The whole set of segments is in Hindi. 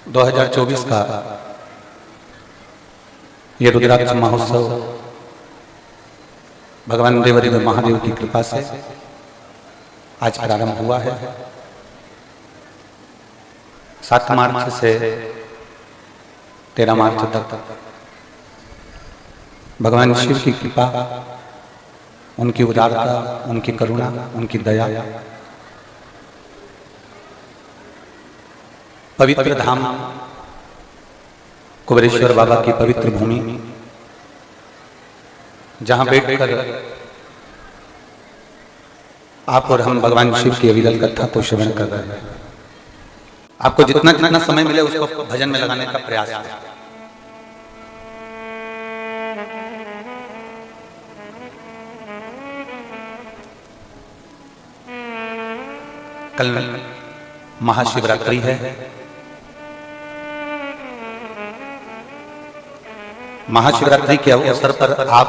2024 का ये रुद्राक्ष महोत्सव भगवान देवादिदेव महादेव की कृपा से आज प्रारंभ हुआ है। 7 मार्च से 13 मार्च तक भगवान शिव की कृपा, उनकी उदारता, उनकी करुणा, उनकी दया पवित्र धाम कुबेरेश्वर बाबा की पवित्र भूमि, जहां बैठकर आप और हम भगवान शिव की अविरल कथा को श्रवण कर रहे हैं। आपको जितना जितना समय मिले उसको भजन में लगाने का प्रयास करें। कल महाशिवरात्रि है। महाशिवरात्रि के अवसर पर आप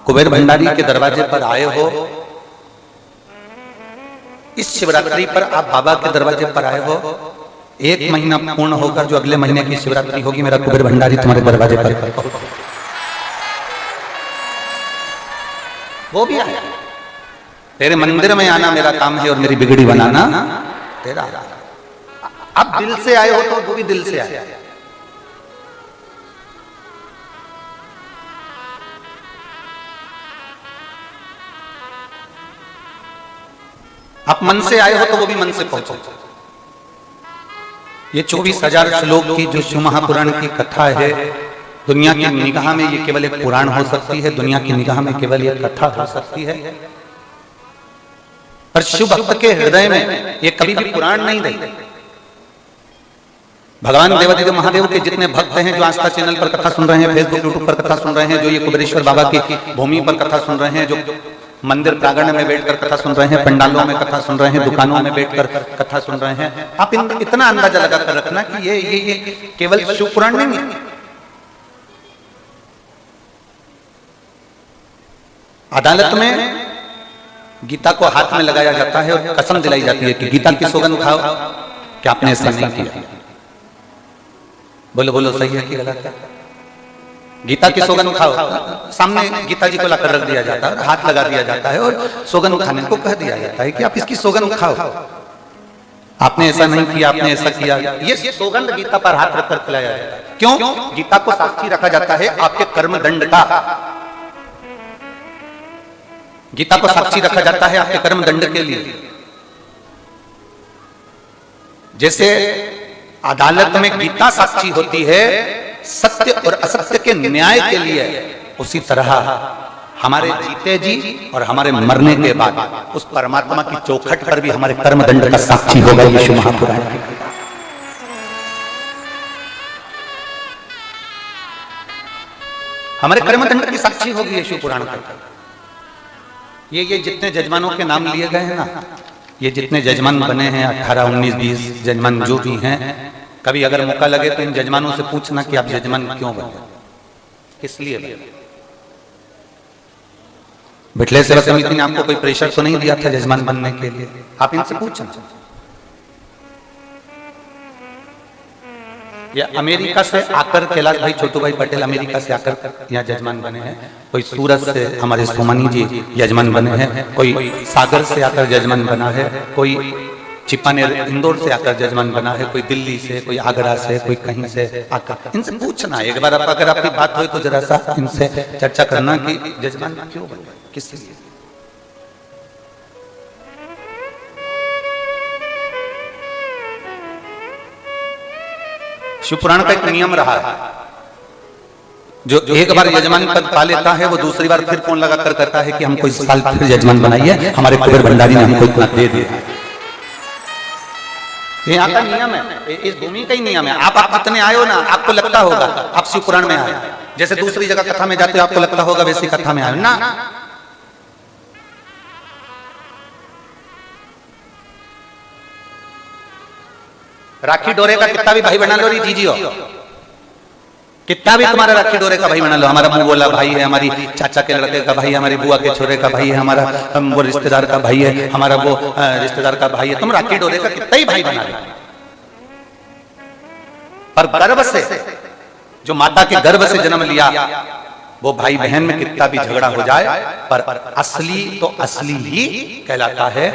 कुबेर भंडारी के दरवाजे पर आए हो। इस शिवरात्रि पर आप बाबा के दरवाजे पर आए हो। 1 महीना पूर्ण होकर जो अगले महीने की शिवरात्रि होगी, मेरा कुबेर भंडारी तुम्हारे दरवाजे पर वो भी आया। तेरे मंदिर में आना मेरा काम है और मेरी बिगड़ी बनाना तेरा। अब दिल से आए हो तो वो भी दिल से आए। आप मन से आए हो तो वो भी मन से पहुंचो। ये 24,000 श्लोक की जो शिव महापुराण की कथा है, दुनिया की निगाह में ये केवल एक पुराण हो सकती है, दुनिया की निगाह में केवल ये कथा हो सकती है। पर शिव भक्त के हृदय में ये कभी भी पुराण नहीं रही। भगवान देवादिदेव महादेव के जितने भक्त हैं, जो आस्था चैनल पर कथा सुन रहे हैं, फेसबुक यूट्यूब पर कथा सुन रहे हैं, जो ये कुबेरेश्वर बाबा की भूमि पर कथा सुन रहे हैं, जो मंदिर प्रांगण में बैठकर कथा सुन रहे हैं, पंडालों में कथा सुन रहे हैं, दुकानों में बैठकर कथा सुन रहे हैं, आप इतना अंदाजा लगाकर रखना कि ये केवल शिव पुराण नहीं है। अदालत में गीता को हाथ में लगाया जाता है और कसम दिलाई जाती है कि गीता की सौगंध खाओ कि आपने ऐसा नहीं किया। बोलो बोलो, सही है कि गलत है? गीता की सौगंध खाओ, सामने गीता जी को लाकर रख दिया जाता है, हाथ लगा दिया जाता है और सौगंध खाने को कह दिया जाता है कि आप इसकी सौगंध खाओ। आपने ऐसा नहीं किया, आपने ऐसा किया। ये सौगंध गीता पर हाथ रखकर खिलाया जाता है। क्यों? गीता को साक्षी रखा जाता है आपके कर्म दंड का। गीता को साक्षी रखा जाता है आपके कर्म दंड के लिए। जैसे अदालत में गीता साक्षी होती है सत्य और असत्य के न्याय के लिए, उसी तरह हमारे जीते जी और हमारे मरने के बाद उस परमात्मा की चौखट पर भी हमारे कर्म दंड का साक्षी होगा ये शिव महापुराण। हमारे कर्म दंड की साक्षी होगी ये शिव पुराण का। ये जितने जजमानों के नाम लिए गए हैं ना, ये जितने जजमान बने हैं 18, 19, 20 जजमान जो भी हैं, कभी अगर मौका लगे तो इन जजमानों से पूछना कि आप जजमान क्यों बने, किस लिए बने। बिटले सेवा समिति ने आपको कोई प्रेशर तो नहीं दिया था जजमान बनने के लिए? आप इनसे पूछना। या अमेरिका से आकर कैलाश भाई छोटू भाई पटेल अमेरिका से आकर यहाँ जजमान बने हैं, कोई सूरत से हमारे सोमानी जी जजमान बने हैं, कोई सागर से आकर जजमान बना है, कोई चिपानेर इंदौर से आकर जजमान बना है, कोई दिल्ली से, कोई आगरा से, कोई कहीं से आकर। इनसे पूछना एक बार, अगर आपकी बात हो तो जरा सा इनसे चर्चा करना कि जजमान क्यों बने, किस लिए। शिव पुराण का एक नियम रहा है, जो एक बार यजमान पद पा लेता है वो दूसरी बार फिर फोन लगाकर कहता है कि हमको इस साल फिर यजमान बनाइए, हमारे कुबेर भंडारी ने हमको इतना दे दिया। ये यहाँ का नियम है, इस भूमि का ही नियम है। आप कितने आए हो ना, आपको लगता होगा आप शिव पुराण में आए, जैसे दूसरी जगह कथा में जाते हो आपको लगता होगा वैसी कथा में आए ना। राखी डोरे का कितना भी भाई बना लो, जीजियो कितना भी तुम्हारा राखी डोरे का भाई बना लो, हमारा मुंह बोला भाई है, हमारी चाचा के लड़के का भाई है, हमारी बुआ के छोरे का भाई है, हमारा वो रिश्तेदार का भाई है, हमारा वो रिश्तेदार का भाई है, तुम राखी डोरे का कितना ही भाई बना लो, पर गर्भ से, जो माता के गर्भ से जन्म लिया, वो भाई बहन में कितना भी झगड़ा हो जाए, पर असली तो असली ही कहलाता है,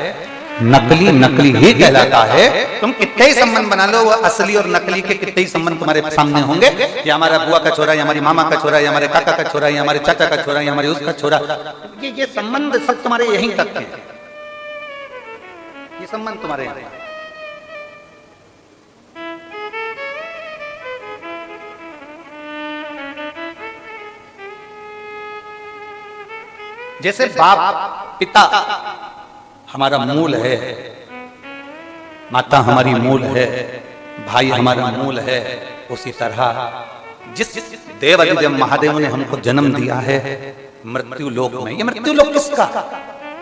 नकली नकली ही कहलाता है। तुम कितने ही संबंध बना लो, वो असली और नकली के कितने ही संबंध तुम्हारे सामने होंगे। ये हमारा बुआ का छोरा, ये हमारी मामा का छोरा, ये हमारे काका का छोरा, ये हमारे चाचा का छोरा, ये हमारे उसका छोरा, ये संबंध सब तुम्हारे यहीं तक है, ये संबंध तुम्हारे यहाँ। जैसे बाप पिता हमारा मूल है, माता हमारी मूल है, भाई हमारा मूल है, उसी तरह जिस देवाधिदेव महादेव ने हमको जन्म दिया है मृत्यु लोक में, ये मृत्यु लोक किसका?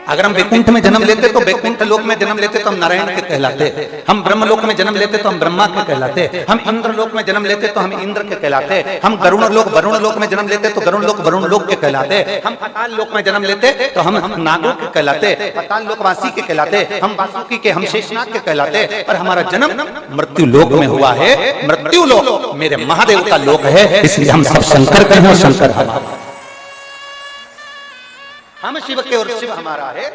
अगर हम वैकुंठ में जन्म लेते तो वैकुंठ लोक में जन्म लेते तो हम नारायण के कहलाते, हम ब्रह्म लोक में जन्म लेते तो हम ब्रह्मा के कहलाते, हम इंद्र लोक में जन्म लेते तो हम इंद्र के कहलाते, हम गरुण लोक वरुण लोक में जन्म लेते तो गरुण लोक वरुण लोक के कहलाते, हम पाताल लोक में जन्म लेते तो हम नागों के कहलाते, पाताल लोकवासी के कहलाते, हम वासुकी के, हम शेषनाग के कहलाते। पर हमारा जन्म मृत्यु लोक में हुआ है। मृत्यु लोक मेरे महादेव का लोक है, इसलिए हम सब शंकर के हैं और शंकर हमारा, हम शिव के और शिव हमारा है।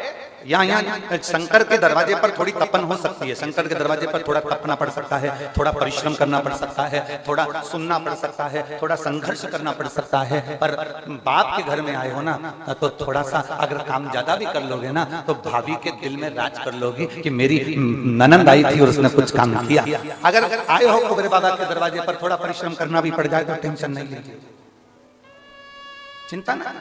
यहाँ शंकर के दरवाजे पर थोड़ी तपन हो सकती है, शंकर के दरवाजे पर थोड़ा तपना पड़ सकता है, थोड़ा परिश्रम करना पड़ सकता है, थोड़ा सुनना पड़ सकता है, थोड़ा संघर्ष करना पड़ सकता है। पर बाप के घर में आए हो ना, तो थोड़ा सा अगर काम ज्यादा भी कर लोगे ना, तो भाभी के दिल में राज कर लोगी कि मेरी ननंद आई थी और उसने कुछ काम किया। अगर आए हो कुबेर बाबा के दरवाजे पर, थोड़ा परिश्रम करना भी पड़ जाए तो टेंशन नहीं लीजिए, चिंता ना।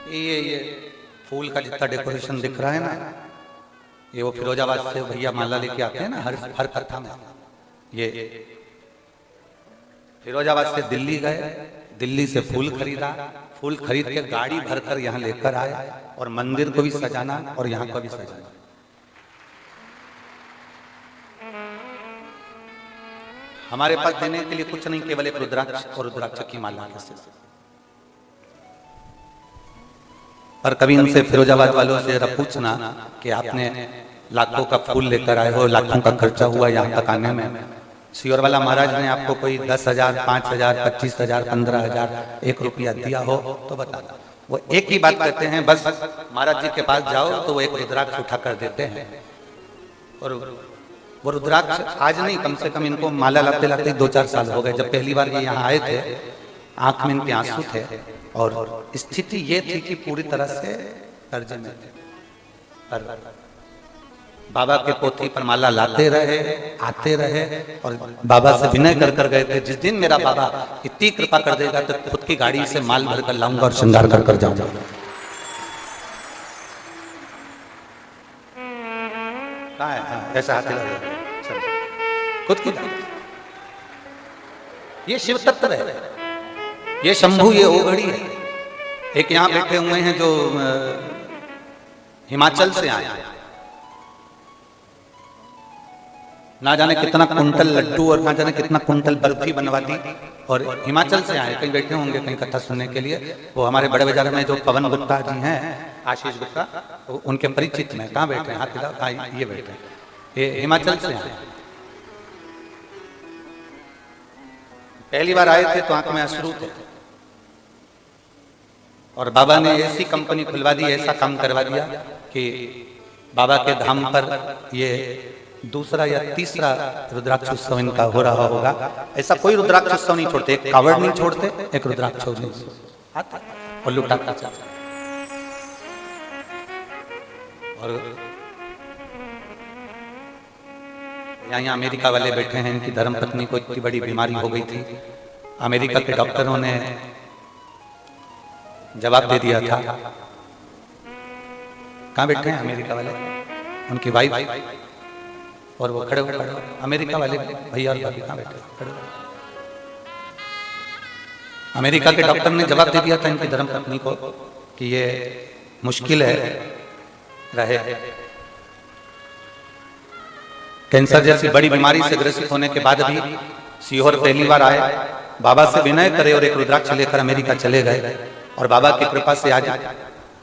ये फूल का जितना डेकोरेशन दिख रहा है ना, ये वो फिरोजाबाद से भैया माला लेके आते हैं ना हर कथा में। ये फिरोजाबाद से दिल्ली गए, दिल्ली से फूल खरीदा, फूल खरीद के गाड़ी भरकर यहाँ लेकर आए और मंदिर को भी सजाना और यहाँ को भी सजाना। हमारे पास देने के लिए कुछ नहीं, केवल एक रुद्राक्ष और रुद्राक्ष की माला है। पर कभी उनसे फिरोजाबाद वालों से जरा पूछना कि आपने लाखों का फूल लेकर आए हो, लाखों का खर्चा हुआ यहाँ तक आने में, सियोर वाला महाराज ने आपको कोई 10,000, 5,000, 25,000, 15,000, 1 रुपया दिया हो तो बता। वो एक ही बात कहते हैं, बस महाराज जी के पास जाओ तो वो एक रुद्राक्ष उठा कर देते हैं। और वो रुद्राक्ष आज नहीं, कम से कम इनको माला लाते लाते 2-4 साल हो गए। जब पहली बार ये यहाँ आए थे, आंख में इनके आंसू थे और स्थिति ये थी कि पूरी तरह से कर्जे में थे। पर बाबा के पोथी पर माला लाते रहे, आते रहे और बाबा से विनय कर कर गए थे, जिस दिन मेरा बाबा इतनी कृपा कर देगा तो खुद की गाड़ी से माल भर कर लाऊंगा और श्रृंगार कर कर जाऊंगा। कहाँ है ऐसा हाथी खुद की, ये शिव तत्व है, ये शंभू, ये ओघड़ी है। एक यहाँ बैठे हुए हैं जो हिमाचल से आए, ना जाने कितना कुंटल लड्डू और ना जाने कितना कुंटल बर्फी बनवा दी, और हिमाचल से आए, कहीं बैठे होंगे कहीं कथा सुनने के लिए। वो हमारे बड़े बाजार में जो पवन गुप्ता जी हैं, आशीष गुप्ता, उनके परिचित में। कहाँ बैठे हैं? हाथ हिलाओ, ये बैठे हैं, ये हिमाचल से आए। पहली बार आए थे तो आंख में अश्रु थे, और बाबा ने ऐसी कंपनी खुलवा दी, ऐसा काम करवा दिया कि बाबा के धाम पर ये दूसरा या तीसरा रुद्राक्ष उत्सव इनका हो रहा होगा। ऐसा कोई रुद्राक्ष उत्सव नहीं छोड़ते, एक कावड़ नहीं छोड़ते, एक रुद्राक्ष आता और लुटाता चलता। और यहाँ अमेरिका वाले बैठे हैं, इनकी धर्मपत्नी को इतनी बड़ी बीमारी हो गई थी, अमेरिका के डॉक्टरों ने जवाब दे दिया था। कहाँ बैठे हैं अमेरिका वाले? उनकी वाइफ और वो खड़े अमेरिका वाले भैया और भाभी कहाँ बैठे? खड़े। अमेरिका के डॉक्टर ने जवाब दे दिया था इनकी धर्मपत्नी को कि ये मुश्किल है रहे, कैंसर जैसी बड़ी बीमारी से ग्रसित होने के बाद भी सीहोर पहली बार आए, बाबा से विनय करे और एक रुद्राक्ष लेकर अमेरिका चले गए। और बाबा की कृपा से आज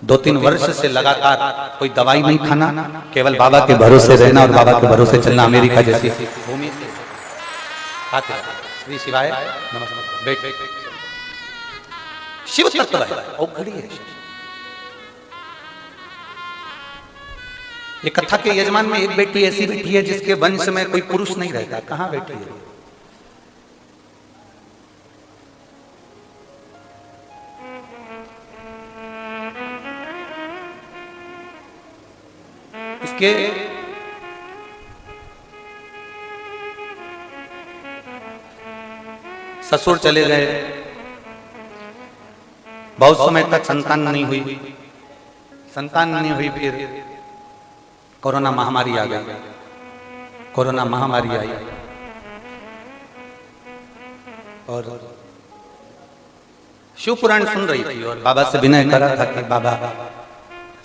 2-3 वर्ष से लगातार कोई दवाई नहीं खाना, केवल बाबा के भरोसे रहना और बाबा के भरोसे चलना। अमेरिका जैसी भूमि से आते श्री शिवाय नमस्कार। बैठ शिव तत्व है और खड़ी है। ये कथा के यजमान में एक बेटी ऐसी बेटी है जिसके वंश में कोई पुरुष नहीं रहता। कहां बेटी है? इसके ससुर चले गए, बहुत समय तक संतान नहीं हुई। फिर कोरोना महामारी आ गई। कोरोना महामारी आई और शिव पुराण सुन रही थी और बाबा से विनय करा था कि बाबा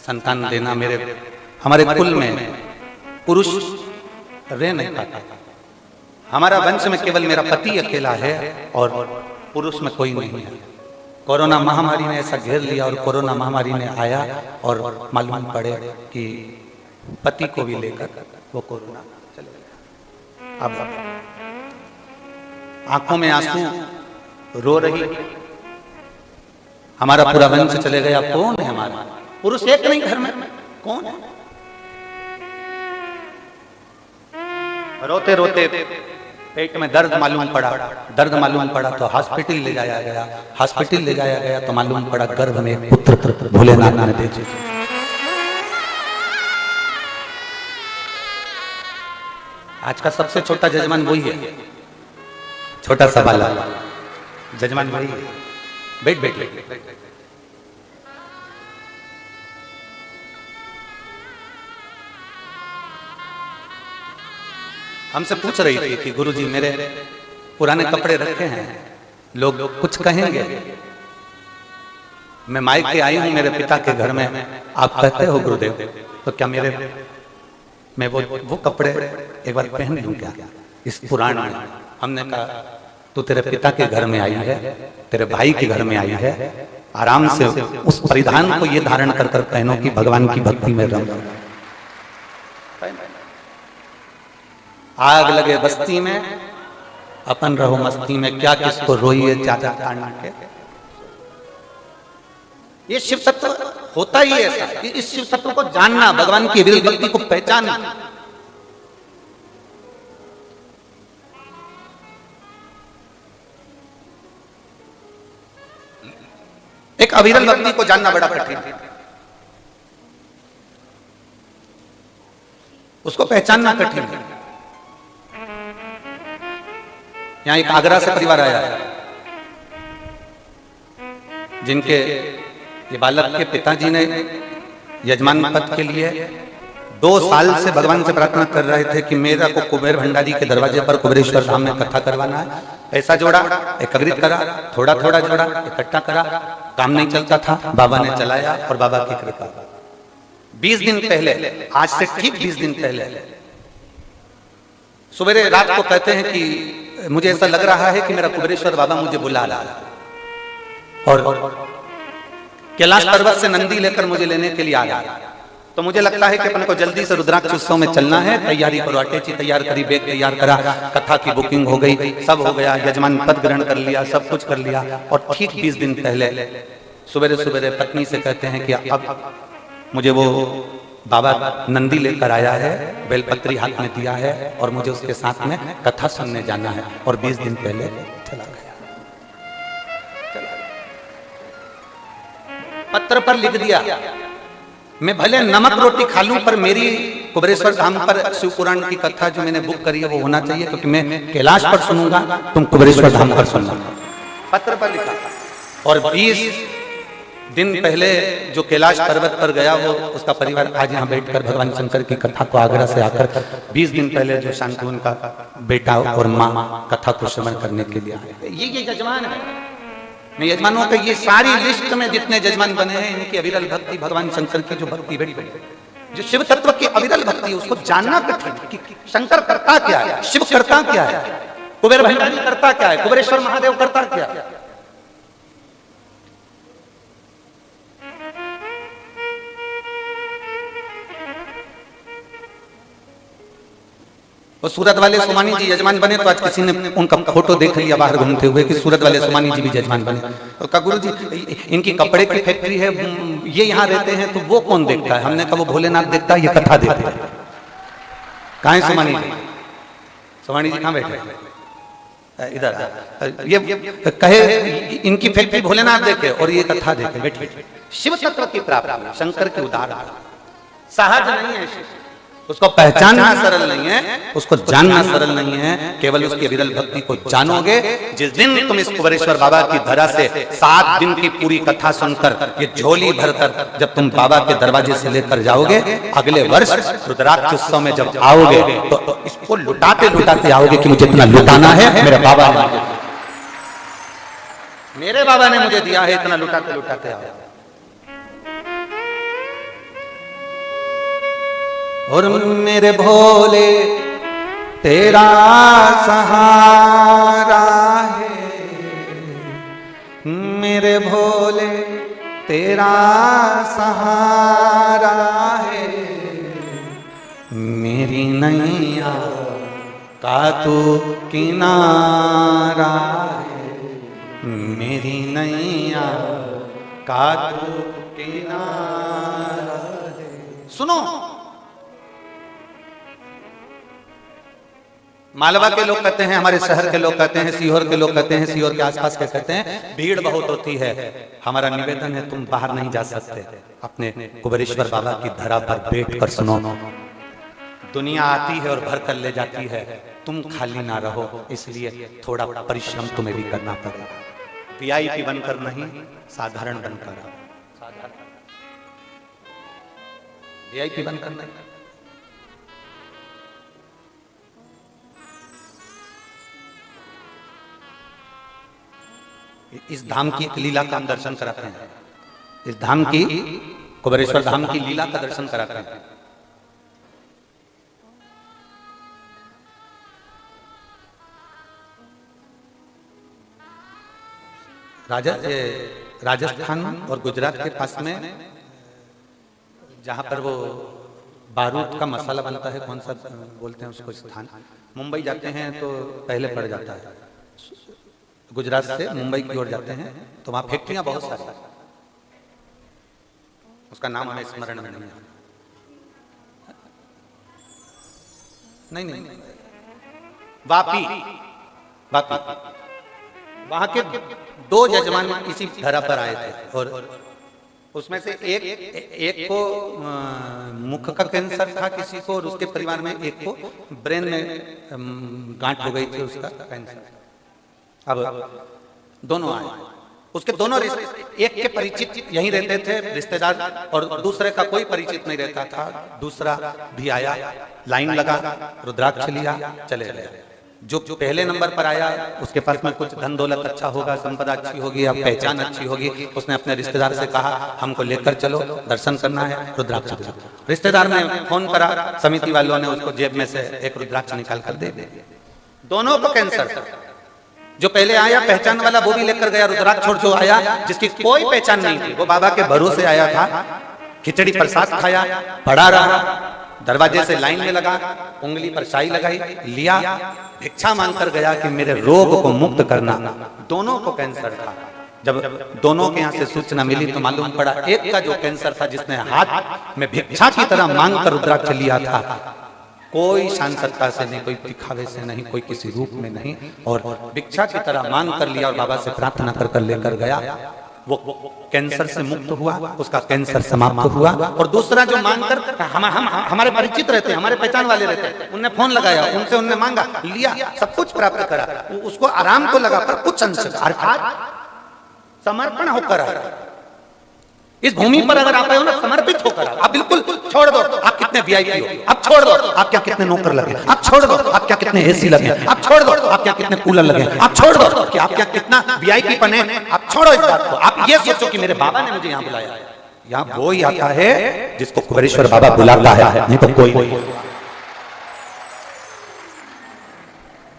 संतान देना। हमारे कुल में पुरुष रह नहीं पाता। हमारा वंश में केवल मेरा पति अकेला है और पुरुष में कोई नहीं है। कोरोना महामारी ने ऐसा घेर लिया और कोरोना महामारी ने आया और मालूम पड़े कि पति को भी लेकर वो कोरोना चले गया। अब आंखों में आंसू रो रही, हमारा पूरा वंश चले गया। कौन है हमारा पुरुष? एक नहीं घर में, कौन है? रोते रोते पेट में दर्द मालूम पड़ा तो हॉस्पिटल ले जाया गया। तो मालूम पड़ा गर्भ में एक पुत्र भोलेनाथ ने दे दिया। आज का सबसे छोटा जजमान वही है, छोटा सा बाला जजमान वही है। बैठ। हमसे पूछ रही थी कि गुरुजी मेरे पुराने कपड़े रखे हैं, लोग कुछ कहेंगे। मैं मायके आई हूं मेरे पिता के घर में, आप कहते हो गुरुदेव, तो क्या मैं वो कपड़े एक बार पहन लूं क्या इस पुराण में? हमने कहा तू तेरे पिता के घर में आई है, तेरे भाई के घर में आई है, आराम से उस परिधान को ये धारण कर पहनो कि भगवान की भक्ति में रंग। आग लगे बस्ती में, अपन रहो मस्ती में, क्या किसको रोइए चादर तान के। ये शिव तत्व होता ही ऐसा कि इस शिव तत्व को जानना, भगवान की विरल भक्ति को पहचानना। एक अविरल भक्ति को जानना बड़ा कठिन है, उसको पहचानना कठिन है। यहाँ एक आगरा से परिवार आया है जिनके ये बालक के पिताजी ने यजमान पद के लिए 2 साल से भगवान से प्रार्थना कर रहे थे कि मेरा को कुबेर भंडारी के दरवाजे पर कुबेरेश्वर धाम में कथा करवाना है। पैसा जोड़ा, एकत्रित करा, थोड़ा थोड़ा जोड़ा, इकट्ठा करा, काम नहीं चलता था। बाबा ने चलाया और बाबा की कृपा 20 दिन पहले, आज से ठीक 20 दिन पहले सुबह रात को कहते हैं कि मुझे ऐसा लग रहा है कि मेरा कुबेरेश्वर बाबा मुझे बुला रहा है और कैलाश पर्वत से नंदी लेकर मुझे लेने के लिए आ गया। तो मुझे लगता है कि अपन को जल्दी से रुद्राक्ष उत्सव में चलना है। तैयारी करो, अटैची तैयार करी, बैग तैयार करा, कथा की बुकिंग हो गई, सब हो गया, यजमान पद ग्रहण कर लिया, सब कुछ कर लिया। और ठीक 20 दिन पहले सुबह सुबह पत्नी से कहते हैं कि अब मुझे वो बाबा नंदी लेकर आया है, बेलपत्री हाथ में दिया है और मुझे उसके साथ में कथा सुनने जाना है। और 20 दिन पहले चला गया। पत्र पर लिख दिया, मैं भले नमक रोटी खा लूं पर मेरी कुबेरेश्वर धाम पर शिव पुराण की कथा जो मैंने बुक करी है वो होना चाहिए, क्योंकि मैं कैलाश पर सुनूंगा, तुम कुबेरेश्वर धाम पर सुनना। पत्र पर लिखा। और 20 दिन पहले जो कैलाश पर्वत पर गया वो उसका परिवार आज यहाँ बैठकर भगवान शंकर की कथा को आगरा से आकर 20 दिन पहले जो शांति उनका बेटा और माँ कथा को श्रवण करने के लिए आए। ये यजमान है। मैं यजमानों का ये सारी लिस्ट में जितने यजमान बने हैं इनकी अविरल भक्ति, भगवान शंकर की जो भक्ति बैठ गई, जो शिव तत्व की अविरल भक्ति, उसको जानना कठिन कि शंकर करता क्या है, शिव करता क्या है। कुबेर भंडारी करता क्या है, कुबेरेश्वर महादेव करता क्या? और सूरत वाले सोमानी जी यजमान बने तो आज किसी ने उनका फोटो देख लिया बाहर घूमते हुए कि सूरत वाले सोमानी जी भी यजमान बने। तो कहा गुरु जी इनकी कपड़े की फैक्ट्री है, ये यहाँ रहते हैं तो वो कौन देखता है? हमने कहा वो भोलेनाथ देखता है, ये कथा देखता है। कहाँ है सोमानी जी? सोमानी जी कहाँ बैठे? इधर। ये कहे इनकी फैक्ट्री भोलेनाथ देखे और ये कथा देखे बैठे। शिव तत्व की प्राप्ति शंकर की उदार सहज नहीं है, उसको पहचानना सरल नहीं है, उसको जानना सरल नहीं है। केवल उसकी विरल भक्ति को जानोगे। जिस दिन तुम इस कुबेरेश्वर बाबा की धरा से 7 दिन की पूरी कथा सुनकर ये झोली भरकर जब तुम बाबा के दरवाजे से लेकर जाओगे, अगले वर्ष रुद्राक्ष उत्सव में जब आओगे तो इसको लुटाते लुटाते आओगे कि मुझे इतना लुटाना है, मेरे बाबा ने मुझे दिया है, इतना लुटाते लुटाते आओगे। और मेरे भोले तेरा सहारा है, मेरे भोले तेरा सहारा है, मेरी नैया का तू किनारा है, मेरी नैया का तू किनारा है। सुनो, मालवा के लोग कहते हैं, हमारे शहर के लोग कहते हैं, सीहोर के लोग कहते हैं, सीहोर के आसपास के कहते हैं भीड़ बहुत होती है। हमारा निवेदन है तुम बाहर नहीं जा सकते, अपने कुबेरेश्वर बाबा की धरा पर बैठ कर सुनो। दुनिया आती है और भर कर ले जाती है, तुम खाली ना रहो, इसलिए थोड़ा परिश्रम तुम्हें भी करना पड़ेगा। वीआईपी बनकर नहीं, साधारण बनकर, वीआईपी बनकर नहीं। इस धाम की एक लीला का हम दर्शन कराते हैं, इस धाम की कुबेरेश्वर धाम की लीला का दर्शन कराते हैं। राजस्थान और गुजरात के पास में जहां पर वो बारूद का मसाला बनता है, कौन सा बोलते हैं उसको स्थान, मुंबई जाते हैं तो पहले पड़ जाता है। गुजरात से मुंबई की ओर जाते हैं तो वहां फैक्ट्रियां बहुत सारी, उसका नाम हमें स्मरण में नहीं नहीं वापी, वहां के 2 यजमान इसी धरा पर आए थे और उसमें से एक को मुख का कैंसर था किसी को, और उसके परिवार में एक को ब्रेन में गांठ हो गई थी, उसका कैंसर। अब दोनों आए, उसके दोनों एक के परिचित यहीं रहते थे रिश्तेदार, और दूसरे का कोई परिचित नहीं रहता था। दूसरा भी आया, लाइन लगा, रुद्राक्ष लिया, चले गए। जो पहले नंबर पर आया उसके पास में कुछ धन दौलत अच्छा होगा, संपदा अच्छी होगी, अब पहचान अच्छी होगी, उसने अपने रिश्तेदार से कहा हमको लेकर चलो, दर्शन करना है, रुद्राक्ष दो। रिश्तेदार ने फोन करा, समिति वालों ने उसको जेब में से एक रुद्राक्ष निकाल कर दे दिया। दोनों को कैंसर था। जो पहले आया पहचान वाला वो भी लेकर गया रुद्राक्ष, और जो आया जिसकी कोई पहचान नहीं थी वो बाबा के भरोसे आया था, खिचड़ी प्रसाद खाया, पड़ा रहा, दरवाजे से लाइन में लगा, उंगली पर शाई लगाई, लिया, भिक्षा मांगकर गया कि मेरे रोग को मुक्त करना। दोनों को कैंसर था। जब दोनों के यहाँ से सूचना मिली तो मालूम पड़ा एक का जो कैंसर था, जिसने हाथ में भिक्षा की तरह मांग कर रुद्राक्ष लिया था, कोई शान सत्ता से नहीं, कोई दिखावे से नहीं, कोई किसी रूप में नहीं, और भिक्षा की तरह मांग कर लिया और बाबा से प्रार्थना कर कर लेकर गया। वो कैंसर से मुक्त हुआ, उसका कैंसर समाप्त हुआ। और दूसरा जो मांगकर हमारे परिचित रहते हैं, हमारे पहचान वाले रहते हैं, उनने फोन लगाया, उनसे उनने मांगा, लिया, सब कुछ प्राप्त करा, उसको आराम तो लगा पर कुछ अंश अर्थात समर्पण होकर आया। इस भूमि पर अगर आप आए हो ना, समर्पित होकर आप बिल्कुल छोड़ दो आप कितने वीआईपी हो, आप छोड़ दो आप क्या कितने नौकर लगे, आप छोड़ दो आप क्या कितने एसी लगे, आप छोड़ दो आप क्या कितने कूलर लगे, आप छोड़ दो कि आप क्या कितना वीआईपी पने, आप छोड़ो इस बात को। आप ये सोचो कि मेरे बाबा ने मुझे यहाँ बुलाया। यहाँ वो ही आता है जिसको कुबेरेश्वर बाबा बुलाता है, नहीं तो कोई नहीं।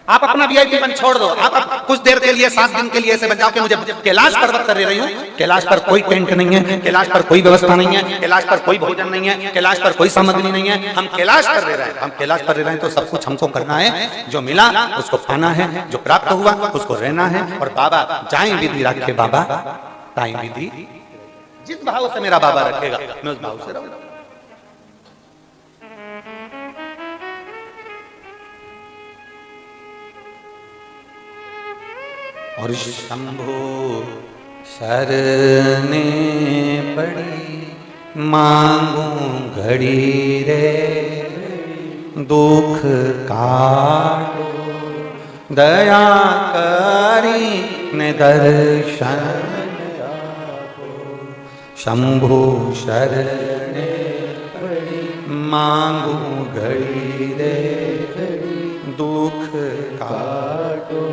आप अपना वीआईपीपन छोड़ दो, आप कुछ देर के लिए 7 दिन के लिए ऐसे बन जाओ कि मुझे कैलाश पर्वत कर रही हूँ, कैलाश पर कोई टेंट नहीं है, कैलाश पर कोई व्यवस्था नहीं है, कैलाश पर कोई भोजन नहीं है, कैलाश पर कोई सामग्री नहीं है, हम कैलाश पर रह रहे हैं, हम कैलाश पर रह रहे हैं तो सब कुछ हमको करना है, जो मिला उसको पाना है, जो प्राप्त हुआ उसको रहना है। और बाबा जाए विधि रखे बाबा ताई विधि, जिस भाव से मेरा बाबा रखेगा मैं उस भाव से रहूंगा। और शंभो शरणे पड़ी मांगू घड़ी रे, दुख काटो दया करी ने दर्शन आपो। शंभो शरणे पड़ी मांगू घड़ी रे, दुख काटो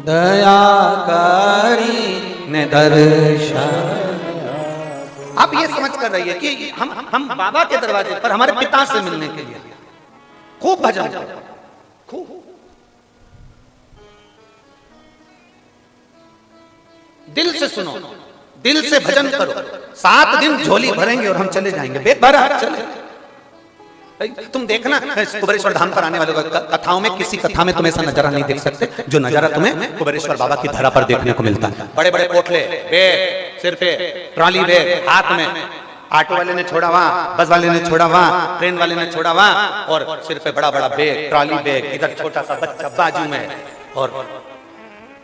दया करी ने दर्शन। आप ये समझ कर रही है कि हम बाबा के दरवाजे पर हमारे पिता से मिलने के लिए खूब भजन करो, खूब दिल से सुनो, दिल से भजन करो। 7 दिन झोली भरेंगे और हम चले जाएंगे, बेभरा चले। तुम देखना कुबेरेश्वर धाम पर आने वाले कथाओं में, किसी कथा में तुम ऐसा नजारा नहीं देख सकते जो नजारा तुम्हें कुबेरेश्वर बाबा की धरा पर देखने को मिलता है। बड़े बड़े पोटले, बैग सिर पे, ट्रॉली बैग हाथ में, ऑटो वाले ने छोड़ा वहां, बस वाले ने छोड़ा वहां, ट्रेन वाले ने छोड़ा वहां, और सिर पे बड़ा बड़ा बैग, ट्रॉली बैग, इधर छोटा सा बच्चा बाजू में, और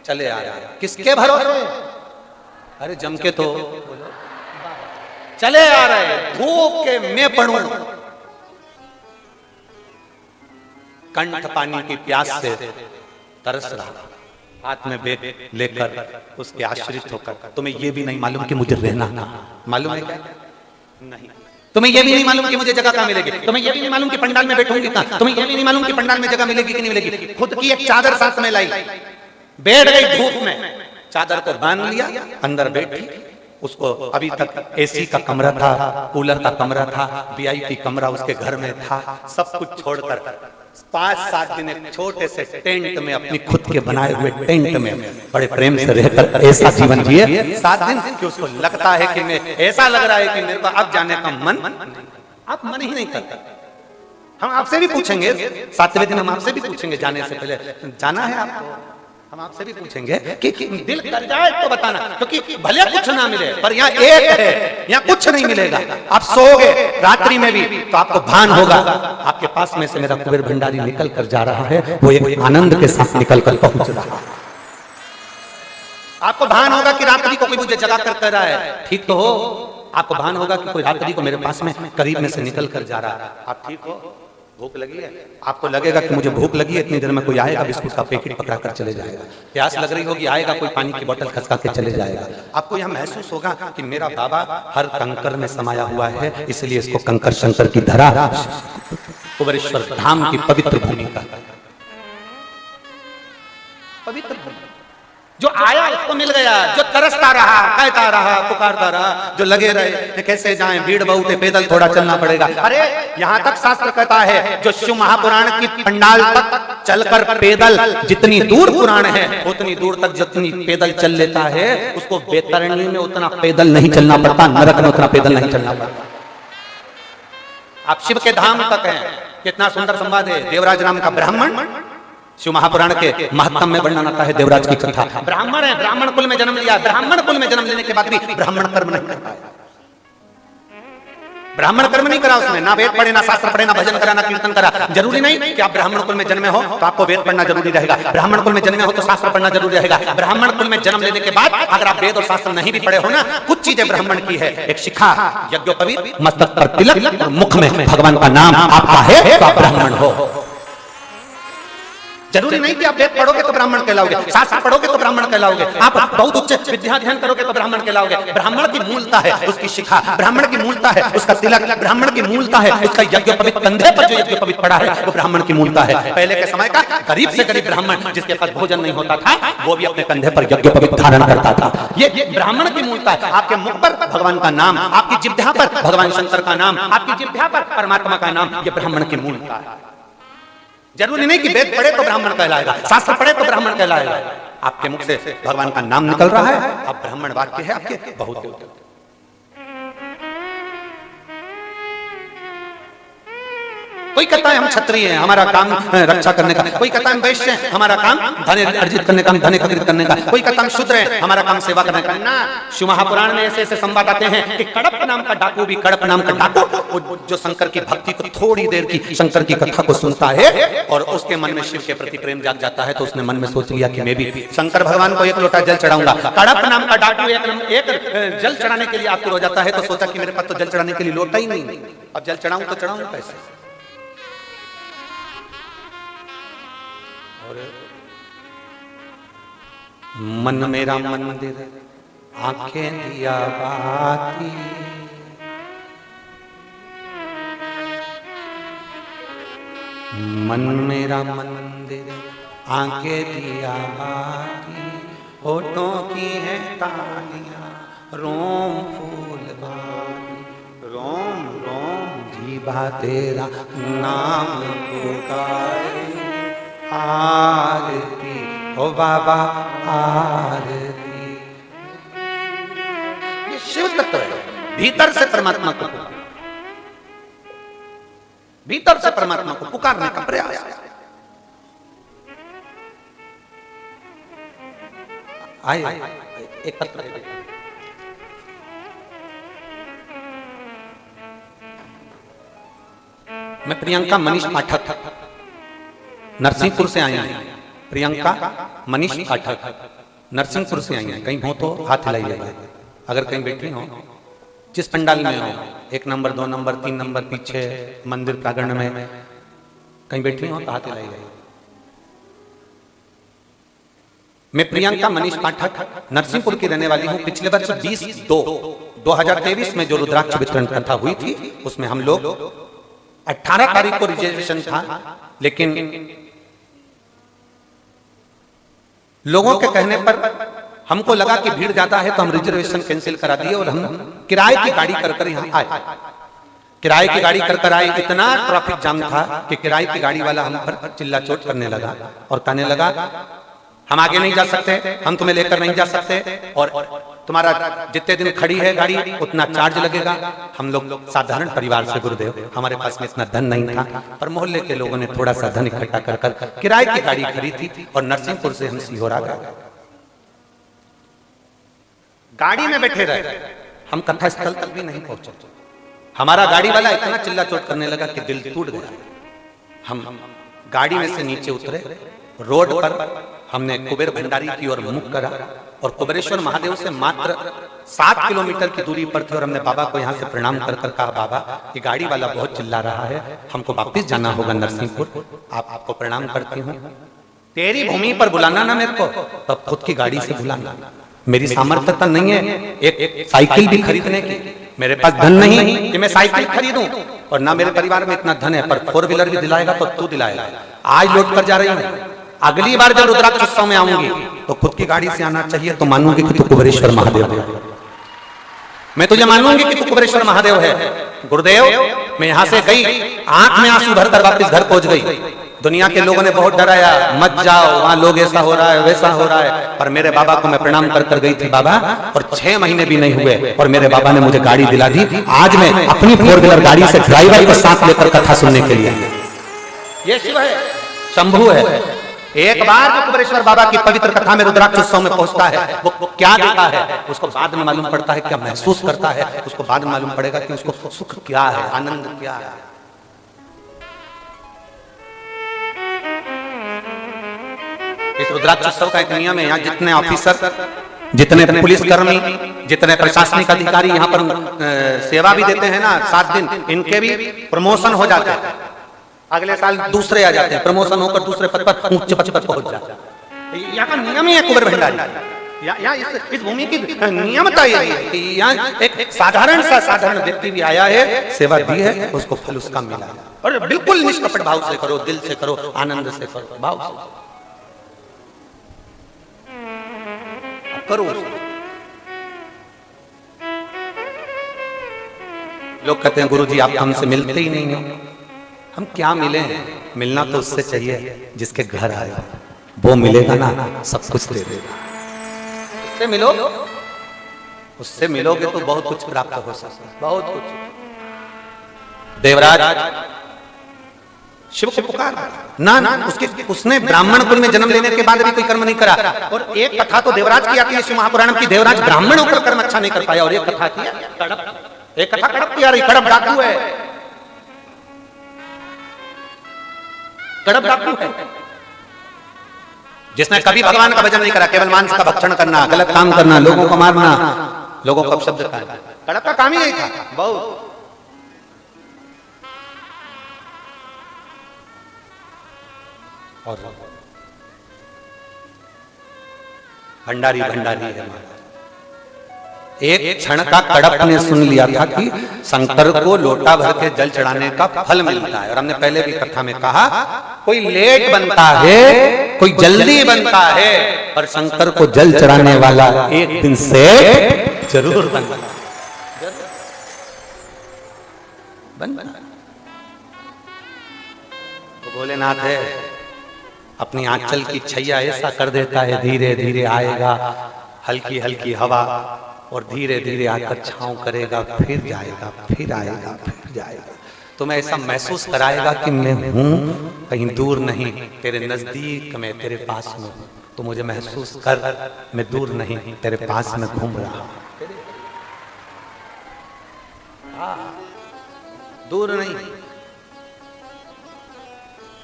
चले आ रहा है। किसके भरोसे? अरे जम के तो चले आ रहे, धूप के मैं पढ़ूं, कंठ पानी की प्यास से तरस रहा, हाथ में बैग लेकर उसके आश्रित होकर। तुम्हें यह भी नहीं मालूम कि मुझे रहना कहां, मालूम है क्या? नहीं। तुम्हें यह भी नहीं मालूम कि मुझे जगह कहां मिलेगी, तुम्हें यह भी नहीं मालूम कि पंडाल में बैठूंगी कहां, तुम्हें यह भी नहीं मालूम कि पंडाल में जगह मिलेगी कि नहीं मिलेगी। खुद की एक चादर साथ में लाई, बैठ गई धूप में, चादर को बांध लिया, अंदर बैठी। उसको अभी तक एसी का कमरा था, कूलर का कमरा था, वीआईपी कमरा उसके घर में था, सब कुछ छोड़कर 5-7 दिन एक छोटे से टेंट में, अपनी खुद के बनाए हुए टेंट में बड़े प्रेम से रहकर ऐसा जीवन जिए 7 दिन कि उसको लगता है कि मैं, ऐसा लग रहा है कि मेरे को अब जाने का मन, अब मन ही नहीं करता। हम आपसे भी पूछेंगे 7वें दिन, हम आपसे भी पूछेंगे जाने से पहले, जाना है आपको? हम आपसे भी पूछेंगे कि दिल कर जाए तो बताना, क्योंकि भले कुछ ना मिले पर यहाँ एक है, यहाँ कुछ नहीं मिलेगा। आप सोओगे रात्रि में भी तो आपको भान होगा, आपके पास में से मेरा कुबेर भंडारी निकल कर जा रहा है, वो एक आनंद के साथ निकल कर पहुंच रहा है। आपको भान होगा कि रात्रि को कोई मुझे जगा कर कह रहा है ठीक तो हो, आपको भान होगा कि कोई रात्रि को मेरे पास में करीब में से निकल कर जा रहा है, आप ठीक हो, भूख लगी है, आपको लगेगा कि मुझे भूख लगी है, इतनी देर में कोई आएगा बिस्कुट का पैकेट पकड़ा कर चले जाएगा। प्यास लग रही होगी, आएगा कोई पानी की बोतल खसका के चले जाएगा। आपको यह महसूस होगा कि मेरा बाबा हर कंकर में समाया हुआ है, इसलिए इसको कंकर शंकर की धरा, कुबेरेश्वर धाम की पवित्र भूमि का, पवित्र भूमि। जो आया उसको मिल गया, जो तरसता रहा, कहता रहा, पुकारता रहा, जो लगे रहे कैसे जाएं, भीड़ बहुत है, पैदल थोड़ा चलना पड़ेगा। अरे यहाँ तक शास्त्र कहता है, जो शिव महापुराण की पंडाल तक चलकर पैदल, जितनी दूर पुराण है उतनी दूर तक जितनी पैदल चल लेता है, उसको बैतरणी में उतना पैदल नहीं चलना पड़ता, नरक में उतना पैदल नहीं चलना पड़ता। आप शिव के धाम तक हैं, कितना सुंदर संवाद है। देवराज नाम का ब्राह्मण, शिव महापुराण के महत्तम में वर्णन आता है देवराज की कथा। ब्राह्मण है, ब्राह्मण कुल में जन्म लिया, ब्राह्मण कुल में जन्म लेने के बाद भी ब्राह्मण कर्म नहीं कर पाया, ब्राह्मण कर्म नहीं करा उसने, ना वेद पढ़े, ना शास्त्र पढ़े, ना भजन करा, ना कीर्तन करा। जरूरी नहीं कि आप ब्राह्मण कुल में जन्मे हो तो आपको वेद पढ़ना जरूरी रहेगा, ब्राह्मण कुल में जन्मे हो तो शास्त्र पढ़ना जरूरी रहेगा। ब्राह्मण कुल में जन्म लेने के बाद अगर आप वेद और शास्त्र नहीं भी पढ़े हो ना, कुछ चीजें ब्राह्मण की है, एक शिखा, यज्ञोपवीत, मस्तक पर तिलक और मुख में भगवान का नाम आपका है तो आप ब्राह्मण हो। जरूरी नहीं कि आप वेद पढ़ोगे तो ब्राह्मण कहलाओगे, शास्त्र पढ़ोगे तो ब्राह्मण कहलाओगे, आप बहुत उच्च विद्या अध्ययन करोगे तो ब्राह्मण कहलाओगे। ब्राह्मण की मूलता है उसकी शिखा, ब्राह्मण की मूलता है उसका तिलक, ब्राह्मण की मूलता है उसका यज्ञोपवीत, कंधे पर जो यज्ञोपवीत पड़ा है वो ब्राह्मण की मूलता है। पहले के समय का गरीब से गरीब ब्राह्मण जिसके पास भोजन नहीं होता था, वो भी अपने कंधे पर यज्ञोपवीत धारण करता था। ये ब्राह्मण की मूलता है। आपके मुख पर भगवान का नाम, आपकी जिह्वा पर भगवान शंकर का नाम, आपकी जिह्वा पर परमात्मा का नाम, ये ब्राह्मण की मूलता है। जरूरी नहीं कि वेद पढ़े तो ब्राह्मण कहलाएगा, शास्त्र पढ़े तो ब्राह्मण कहलाएगा। आपके मुख से भगवान का नाम निकल रहा है, आप ब्राह्मण वाक्य है आपके, बहुत होते। कोई कहता है हम क्षत्रिय हैं, हमारा काम रक्षा करने का, कोई कहता है हम वैश्य हैं, हमारा काम धन अर्जित करने का, धन एकत्रित करने का, कोई कहता है हम शूद्र हैं, हमारा काम सेवा करने का। ना, शिव महापुराण में ऐसे ऐसे संवाद आते हैं कि कड़प नाम का डाकू भी, कड़प नाम का डाकू जो शंकर की भक्ति को, थोड़ी देर की शंकर की कथा को सुनता है और उसके मन में शिव के प्रति प्रेम जाग जाता है, तो उसने मन में सोच लिया कि मैं भी शंकर भगवान को एक लोटा जल चढ़ाऊंगा। कड़प नाम का डाकू एक जल चढ़ाने के लिए आतुर हो जाता है, तो सोचा कि मेरे पास तो जल चढ़ाने के लिए लोटा ही नहीं, अब जल चढ़ाऊं तो चढ़ाऊं कैसे। मन मेरा मंदिर आंखें दिया बाती, मन मेरा मंदिर आंखें दिया बाती, होठों की है तालियां रोम फूल बाती, रोम रोम जीवा तेरा नाम पुकारे, आरती ओ बाबा आरती। ये शिव तत्व है, भीतर से परमात्मा को, भीतर से परमात्मा को पुकारने का प्रयास। आइए एकत्र। मैं प्रियंका मनीष पाठक नरसिंहपुर से आया हूं। प्रियंका मनीष पाठक नरसिंहपुर से आई हैं। कहीं हो तो हाथ हिलाइएगा, अगर कहीं बैठी हो, जिस पंडाल में हो, 1 नंबर 2 नंबर 3 नंबर पीछे मंदिर प्रांगण में कहीं बैठी हो तो हाथ हिलाइएगा। मैं प्रियंका मनीष पाठक नरसिंहपुर की रहने वाली हूं। पिछले वर्ष 2023 में जो रुद्राक्ष वितरण कथा हुई थी, उसमें हम लोग 18 तारीख को रिजर्वेशन था, लेकिन लोगों के कहने पर हमको लगा कि भीड़ ज्यादा है, तो हम रिजर्वेशन कैंसिल करा दिए और हम किराए की गाड़ी कर यहाँ आए। किराए की गाड़ी कर आए, इतना ट्रैफिक जाम था कि किराए की गाड़ी वाला हम पर चिल्ला चोट करने लगा और कहने लगा हम आगे नहीं जा सकते, हम तुम्हें लेकर नहीं जा सकते, और तुम्हारा जितने दिन खड़ी है गाड़ी उतना चार्ज लगेगा। हम लोग साधारण परिवार से, गुरुदेव, हमारे पास में इतना धन नहीं था, पर मोहल्ले के लोगों ने थोड़ा सा धन इकट्ठा कर किराए की गाड़ी खरीदी थी और नरसिंहपुर से हम सीहोर आ गए। गाड़ी में बैठे रहे, हम कथा स्थल तक भी नहीं पहुंचे। हमारा गाड़ी वाला इतना चिल्ला चोट करने लगा कि दिल टूट गया। हम गाड़ी में से नीचे उतरे, रोड पर हमने कुबेर भंडारी की ओर मुख करा और कुबेरेश्वर महादेव से मात्र 7 किलोमीटर की दूरी पर थे और हमने बाबा को यहाँ से प्रणाम कर कहा, बाबा ये गाड़ी वाला बहुत चिल्ला रहा है, हमको वापस जाना होगा नरसिंहपुर, आपको प्रणाम करती हूँ। तेरी भूमि पर बुलाना ना मेरे को, तब खुद की गाड़ी से बुलाना। मेरी सामर्थ्यता नहीं है एक साइकिल भी खरीदने की, मेरे पास धन नहीं कि मैं साइकिल खरीदूं, और ना मेरे परिवार में इतना धन है, पर 4 व्हीलर भी दिलाएगा तो तू दिलाएगा। आज लौट कर जा रही हूँ, अगली बार जब रुद्राक्ष उत्सव में आऊंगी तो खुद की गाड़ी से आना चाहिए, तो मानूंगी कि तू कुबेरेश्वर महादेव है। मैं तुझे मानूंगी कि तू कुबेरेश्वर महादेव है। गुरुदेव, मैं यहाँ से गई, आंख में आंसू भरकर वापस घर पहुंच गई। दुनिया के लोगों ने बहुत डराया, मत जाओ, वहां लोग ऐसा हो रहा है वैसा हो रहा है, पर मेरे बाबा को मैं प्रणाम कर गई थी बाबा, और 6 महीने भी नहीं हुए और मेरे बाबा ने मुझे गाड़ी दिला दी। आज मैं अपनी 4 व्हीलर गाड़ी से ड्राइवर को साथ लेकर कथा सुनने के लिए। ये शिव है, शंभू है। एक बार जो कुबेरेश्वर बाबा की पवित्र कथा में रुद्राक्ष उत्सव में पहुंचता है, वो क्या देता है उसको बाद में मालूम पड़ता है, क्या महसूस करता है उसको बाद में मालूम पड़ेगा कि उसको सुख क्या है, आनंद क्या है। इस रुद्राक्ष उत्सव का एक नियम है, यहाँ जितने ऑफिसर, जितने पुलिसकर्मी, जितने प्रशासनिक अधिकारी यहाँ पर सेवा भी देते हैं ना 7 दिन, इनके भी प्रमोशन हो जाते हैं। अगले साल दूसरे आ जाते हैं, प्रमोशन होकर दूसरे पद पर ऊंचे पद पर पहुंच जाते हैं। यहाँ का नियम ही है कुबेर भंडारी। यहाँ इस भूमि की नियमता ये है कि यहाँ एक साधारण व्यक्ति भी आया है, सेवा दी है, उसको फल उसका मिला, और बिल्कुल निष्कपट भाव से करो, दिल से करो, आनंद से करो, भाव से करो। लोग कहते हैं गुरुजी आप हमसे मिलते ही नहीं हो, हम क्या मिले हैं? मिलना तो उससे चाहिए जिसके घर आए, वो मिलेगा ना सब कुछ दे देगा। उससे मिलो, उससे मिलोगे तो बहुत कुछ प्राप्त हो सकता है, बहुत कुछ। देवराज शिव को पुकार ना उसने ब्राह्मण कुल में जन्म लेने के बाद भी कोई कर्म नहीं करा। और एक कथा तो देवराज की आती है शिव महापुराण की, देवराज ब्राह्मण होकर कर्म अच्छा नहीं कर पाया। और एक कथा की कड़प, एक कथा कड़प की आ रही, कड़प डाकू है, कड़प डाकू है जिसने कभी भगवान का भजन नहीं करा, केवल मांस का भक्षण करना, गलत काम करना, लोगों को मारना, लोगों को अपशब्द करना। कड़प का काम ही यही था बहुत। और भंडारी भंडारी है महाराज। एक क्षण का कड़प ने सुन लिया था कि शंकर को लोटा भर के जल चढ़ाने का फल मिलता है। और हमने पहले भी कथा में कहा, कोई लेट बनता है, कोई जल्दी बनता है, पर शंकर को जल चढ़ाने वाला एक दिन से जरूर बनता है। तो भोलेनाथ है, अपनी आंचल की छैया ऐसा कर देता है, धीरे धीरे आएगा, हल्की हल्की हवा, और धीरे धीरे आकर छांव करेगा, फिर जाएगा, फिर आएगा, फिर जाएगा। तुम्हें ऐसा महसूस कराएगा कि मैं हूं, कहीं दूर नहीं, तेरे नजदीक में, तेरे पास में। तो मुझे महसूस कर, मैं दूर नहीं, तेरे पास में घूम रहा हूं। दूर नहीं,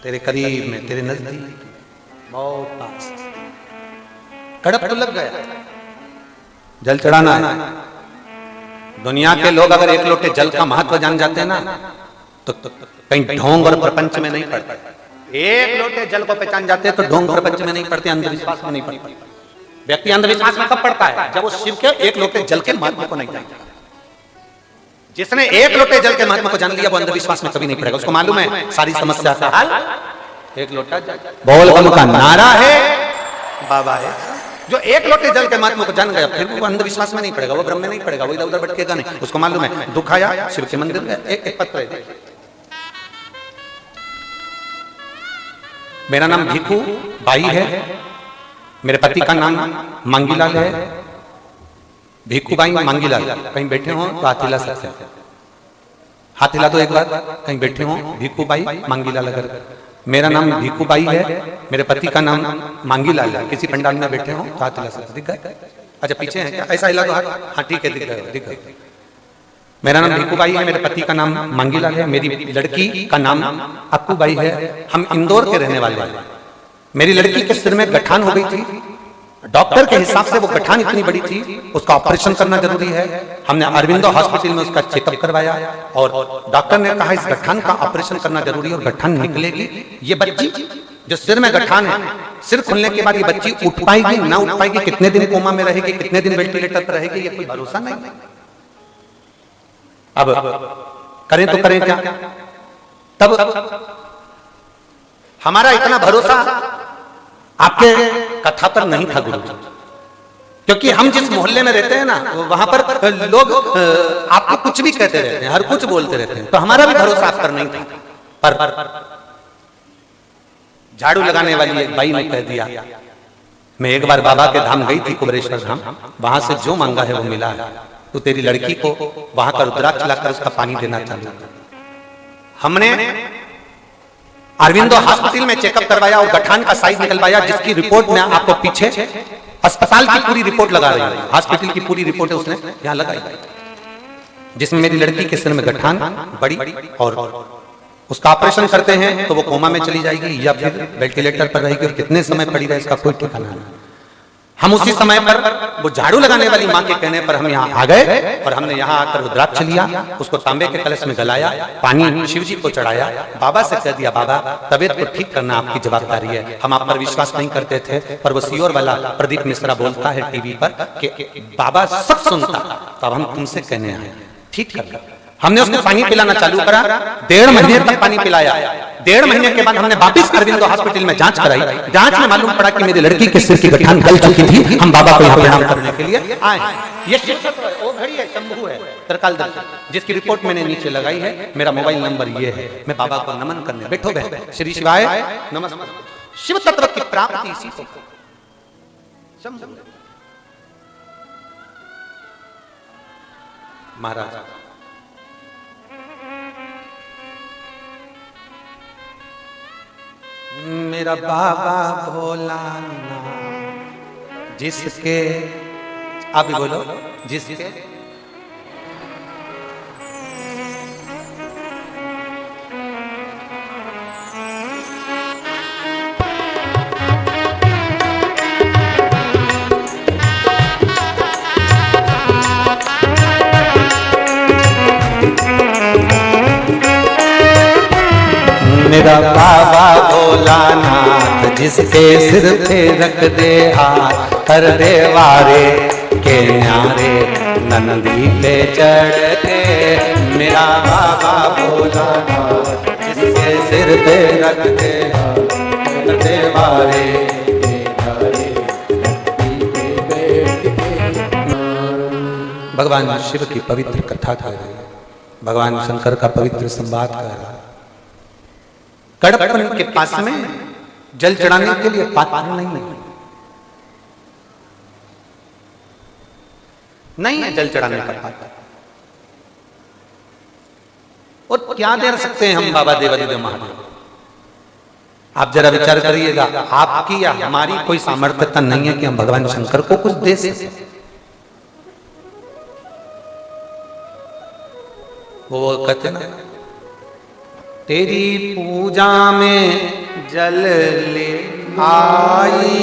तेरे करीब में, तेरे नजदीक, बहुत पास। कड़प तो लग गया, जल चढ़ाना है। दुनिया के लोग अगर एक लोटे जल का महत्व जान जाते हैं ना, तो कहीं ढोंग और प्रपंच में नहीं पड़ते। एक लोटे जल को पहचान जाते हैं तो ढोंग प्रपंच में नहीं पड़ते, अंधविश्वास में नहीं पड़ते। व्यक्ति अंधविश्वास में कब पड़ता है? जब वो शिव के एक लोटे जल के महत्व को नहीं जानता। जिसने एक लोटे जल के महत्व को जान लिया, वो अंधविश्वास में कभी नहीं पड़ेगा। उसको मालूम है सारी समस्या का हल एक लोटा जल। बोल बम का नारा है, बाबा है। जो एक लोटे जल के महत्व को जान गया, फिर वो अंधविश्वास में नहीं पड़ेगा, वो भ्रम में नहीं पड़ेगा, वो इधर उधर भटकेगा नहीं। उसको मालूम है दुख आया, शिव के मंदिर में एक पत्र है, मेरा नाम भिखू बाई है, मेरे पति का नाम मांगीलाल है। भिखू बाई मांगीलाल, कहीं बैठे हो तो हाथ हिला सकते हैं, हाथ हिला दो एक बार, कहीं बैठे हो। भिखू बाई मांगीलाल, अगर मेरा नाम भिखू बाई है, मेरे पति का नाम मांगीलाल है, किसी पंडाल में बैठे हो तो हाथ हिला सकते। दिख गए? अच्छा पीछे है क्या? ऐसा हिला दो हाथ। हाँ ठीक है, दिख गए, दिख गए। मेरा नाम भिखू बाई है, मेरे पति का नाम मांगीलाल है, मेरी लड़की का नाम अक्कू बाई है। हम इंदौर के रहने वाले हैं। मेरी लड़की के सिर में गठान हो गई थी, डॉक्टर के हिसाब से वो गठान इतनी बड़ी थी, उसका ऑपरेशन करना जरूरी है। हमने अरविंदो हॉस्पिटल में उसका चेकअप करवाया और डॉक्टर ने कहा इस गठान का ऑपरेशन करना जरूरी है और गठान निकलेगी। ये बच्ची जो सिर में गठान है, सिर खुलने के बाद ये बच्ची उठ पाएगी ना उठ पाएगी, कितने दिन कोमा में रहेगी, कितने दिन वेंटिलेटर पर रहेगी, ये कोई भरोसा नहीं। अब करें तो करें क्या? तब हमारा इतना भरोसा आपके कथा पर नहीं था गुरु जी, क्योंकि हम जिस मोहल्ले में रहते हैं ना, वहां पर लोग आपको कुछ भी कहते रहते हैं, हर कुछ बोलते रहते हैं, तो हमारा भी भरोसा आप पर नहीं था। पर झाड़ू लगाने वाली एक बाई ने कह दिया, मैं एक बार बाबा के धाम गई थी, कुबरेश्वर धाम, वहां से जो मांगा है वो मिला है, तो तेरी लड़की को वहां का रुद्राक्ष लाकर उसका पानी देना चालू। हमने अरविंदो हॉस्पिटल में चेकअप करवाया और गठान का साइज निकलवाया, जिसकी रिपोर्ट में आपको पीछे अस्पताल की पूरी रिपोर्ट लगा रही है, हॉस्पिटल की पूरी रिपोर्ट है उसने यहां लगाई, जिसमें मेरी लड़की के सिर में गठान बड़ी और उसका ऑपरेशन करते हैं तो वो कोमा में चली जाएगी या फिर वेंटिलेटर पर रहेगी और कितने समय पड़ी रहे इसका कोई ठिकाना नहीं। हम उसी समय पर वो झाड़ू लगाने वाली मां के कहने पर हम यहाँ आ गए और हमने यहाँ आकर रुद्राक्ष लिया, उसको तांबे के कलश में गलाया, पानी शिव जी को चढ़ाया, बाबा से कह दिया बाबा तबीयत को ठीक करना आपकी जवाबदारी है। हम आप पर विश्वास नहीं करते थे, पर वो सीओर वाला प्रदीप मिश्रा बोलता है टीवी पर कि बाबा सब सुनता, तब हम तुमसे कहने आए ठीक कर। हमने उसको पानी पिलाना चालू करा, 1.5 महीने तक पानी पिलाया। 1.5 महीने के बाद हमने वापस अरविंदो हॉस्पिटल में जांच कराई। जांच में मालूम पड़ा कि मेरी लड़की के सिर की गठान गल चुकी थी। हम बाबा को यहाँ प्रणाम करने के लिए आए। ये शिव तत्व है, वो घड़ी है, शंभू है, त्रिकाल दर्शन, जिसकी रिपोर्ट मैंने नीचे लगाई है। मेरा मोबाइल नंबर ये है। मैं बाबा को नमन करने बैठो बहन। श्री शिवाय नमस्कार। शिव तत्व की प्राप्ति इसी को महाराज। मेरा बाबा भोलानाथ जिसके, आप भी बोलो, जिसके मेरा बाबा भोलानाथ जिसके सिर पे रख दे हाथ, कर दे वारे के न्यारे नंदी पे चढ़ के। मेरा बाबा भोलानाथ जिसके सिर पे रख दे हाथ, कर दे वारे के न्यारे नंदी पे बैठ के। भगवान शिव की पवित्र कथा कर रहे हैं, भगवान शंकर का पवित्र संवाद कर रहा है। कड़पन के पास में जल चढ़ाने के लिए पात्र नहीं है, नहीं है जल चढ़ाने का पात्र। और क्या दे सकते हैं हम बाबा देवादिदेव महादेव? आप जरा विचार करिएगा, आपकी या हमारी कोई सामर्थ्यता नहीं है कि हम भगवान शंकर को कुछ दे सकें। वो कहते ना, तेरी पूजा में जल ले आई,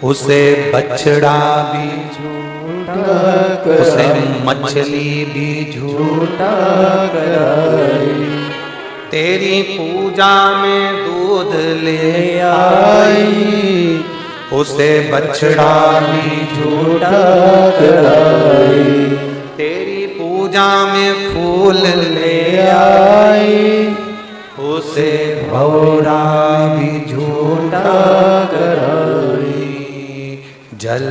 उसे बछड़ा भी झूठा, उसे मछली भी झूठा कराई। तेरी पूजा में दूध ले आई, उसे बछड़ा भी झूठा कराई। तेरी पूजा में फूल ले आई, उसे भौरा भी झूठा कराई। जल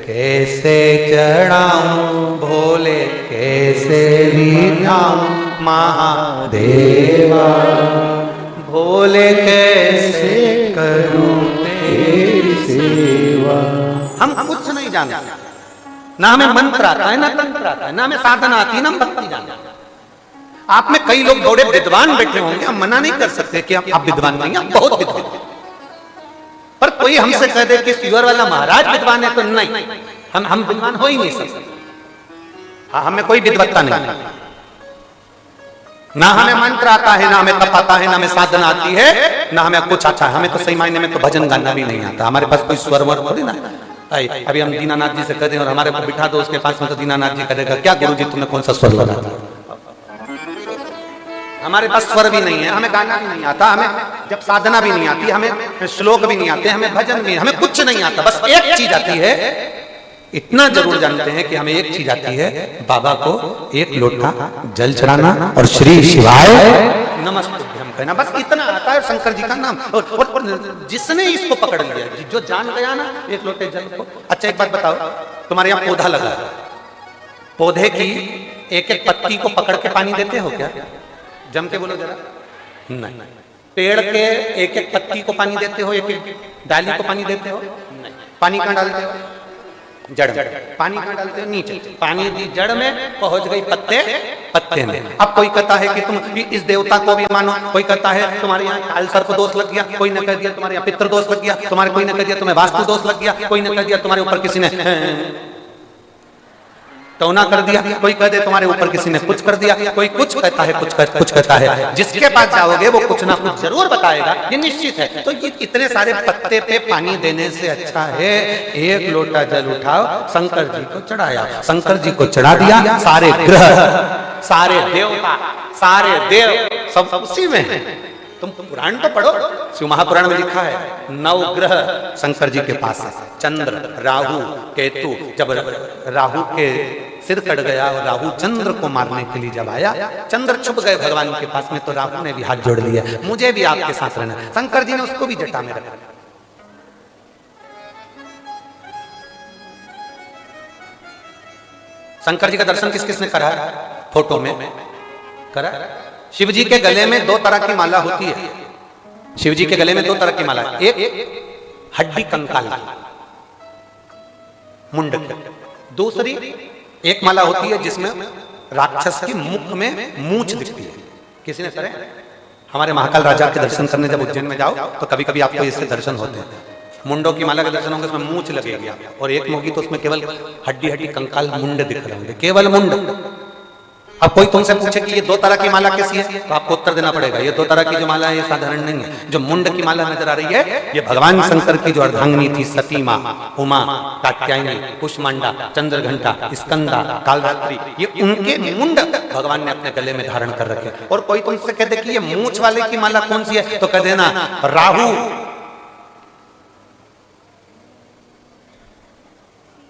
कैसे चढ़ाऊं भोले कैसे रिझाऊं महादेवा, भोले कैसे करूं तेरी सेवा। हम कुछ नहीं जानते, ना हमें मंत्र आता है, ना तंत्र आता है, ना हमें साधना आती है, ना भक्ति जानते। आप में कई लोग बड़े विद्वान बैठे होंगे, हम मना नहीं कर सकते कि आप विद्वान नहीं, आप बहुत विद्वान। पर कोई हमसे कह दे कि सीवर वाला महाराज विद्वान है, तो नहीं, हम विद्वान हो ही नहीं सकते। हाँ, हमें कोई विद्वत्ता नहीं, ना हमें मंत्र आता है, ना हमें तप आता है, ना हमें साधना आती है, ना हमें कुछ आता है। हमें तो सही मायने में तो भजन गाना भी नहीं आता। हमारे पास कोई स्वर वर थोड़ी ना। अभी हम दीनानाथ जी से कहते हैं और हमारे को बिठा दो उसके पास में, तो दीनानाथ जी कहेगा क्या गुरुजी तुमने कौन सा स्वर लगा दिया? हमारे पास स्वर भी नहीं है, हमें गाना भी नहीं आता, हमें जब साधना भी नहीं आती, हमें श्लोक भी नहीं आते, हमें भजन भी, हमें कुछ नहीं आता। बस एक चीज आती है, इतना जरूर जानते हैं कि हमें एक चीज आती है, बाबा को एक लोटा जल चढ़ाना और श्री शिवाय नमस्ते हम कहना, बस इतना आता है। शंकर जी का नाम, और जिसने इसको पकड़ लिया, जो जान गया ना एक लोटे जल को। अच्छा एक बात बताओ, तुम्हारे यहाँ पौधा लगा है, पौधे की एक एक पत्ती को पकड़ के पानी देते हो क्या? जम के बोलो जरा। नहीं। पेड़ के एक एक पत्ती को पानी देते हो, एक एक डाली को पानी देते हो? नहीं। पानी कहाँ डालते हो? जड़ में। पानी कहाँ डालते हो? नीचे। पानी दी जड़ में, पहुंच गई पत्ते पत्ते में। अब कोई कहता है कि तुम इस देवता को भी मानो, कोई कहता है तुम्हारे यहाँ काल सर्प दोष लग गया, कोई ने कह दिया तुम्हारे यहाँ पितृ दोष लग गया, तुम्हारे कोई ने कह दिया तुम्हें वास्तु दोष लग गया, कोई ने कह दिया तुम्हारे ऊपर किसी ने टोना कर दिया, कोई कह दे तुम्हारे ऊपर किसी ने कुछ कर दिया, कोई कुछ कहता है, कुछ कहता है। जिसके पास जाओगे वो कुछ ना कुछ जरूर बताएगा, ये निश्चित है। तो ये इतने सारे पत्ते पे पानी देने से अच्छा है एक लोटा जल उठाओ, शंकर जी को चढ़ाया, शंकर जी को चढ़ा दिया। सारे ग्रह, सारे देवता, सारे देव सब उसी में है। तुम पुराण तो पढ़ो, शिव महापुराण में लिखा है 9 ग्रह शंकर जी के पास है। चंद्र, राहु, केतु। जब राहु के सिर कट गया और राहु चंद्र को मारने के लिए जब आया, चंद्र छुप गए भगवान के पास में, तो राहु ने भी हाथ जोड़ लिया, मुझे भी आपके साथ रहना। शंकर जी ने उसको भी जटा में रखा। शंकर जी का दर्शन किस किसने करा है? फोटो में करा। शिव जी के गले में दो तरह की माला होती है। शिव जी के गले में दो तरह की माला, एक हड्डी कंकाल मुंड की, दूसरी एक माला होती है जिसमें राक्षस के मुख में मूंछ दिखती है। किसी ने करे? हमारे महाकाल राजा के दर्शन करने जब उज्जैन में जाओ तो कभी कभी आपको इससे दर्शन होते हैं। मुंडों की माला के दर्शन होंगे, उसमें मूंछ लगेगी, और एक होगी तो उसमें केवल हड्डी हड्डी कंकाल मुंड दिख रहे होंगे, केवल मुंड। अब कोई तुमसे पूछे कि ये दो तरह की माला कैसी है, तो आपको उत्तर देना पड़ेगा ये दो तरह की जो माला है ये साधारण नहीं है। जो मुंड की माला नजर आ रही है ये भगवान शंकर की जो अर्धांगिनी थी, सती माँ, उमा, कात्यायनी, कुष्मांडा, चंद्रघंटा, स्कंदा, कालरात्रि, ये उनके मुंड भगवान ने अपने गले में धारण कर रखे। और कोई तुमसे कहते कि ये मूंछ वाले की माला कौन सी है, तो कह देना राहु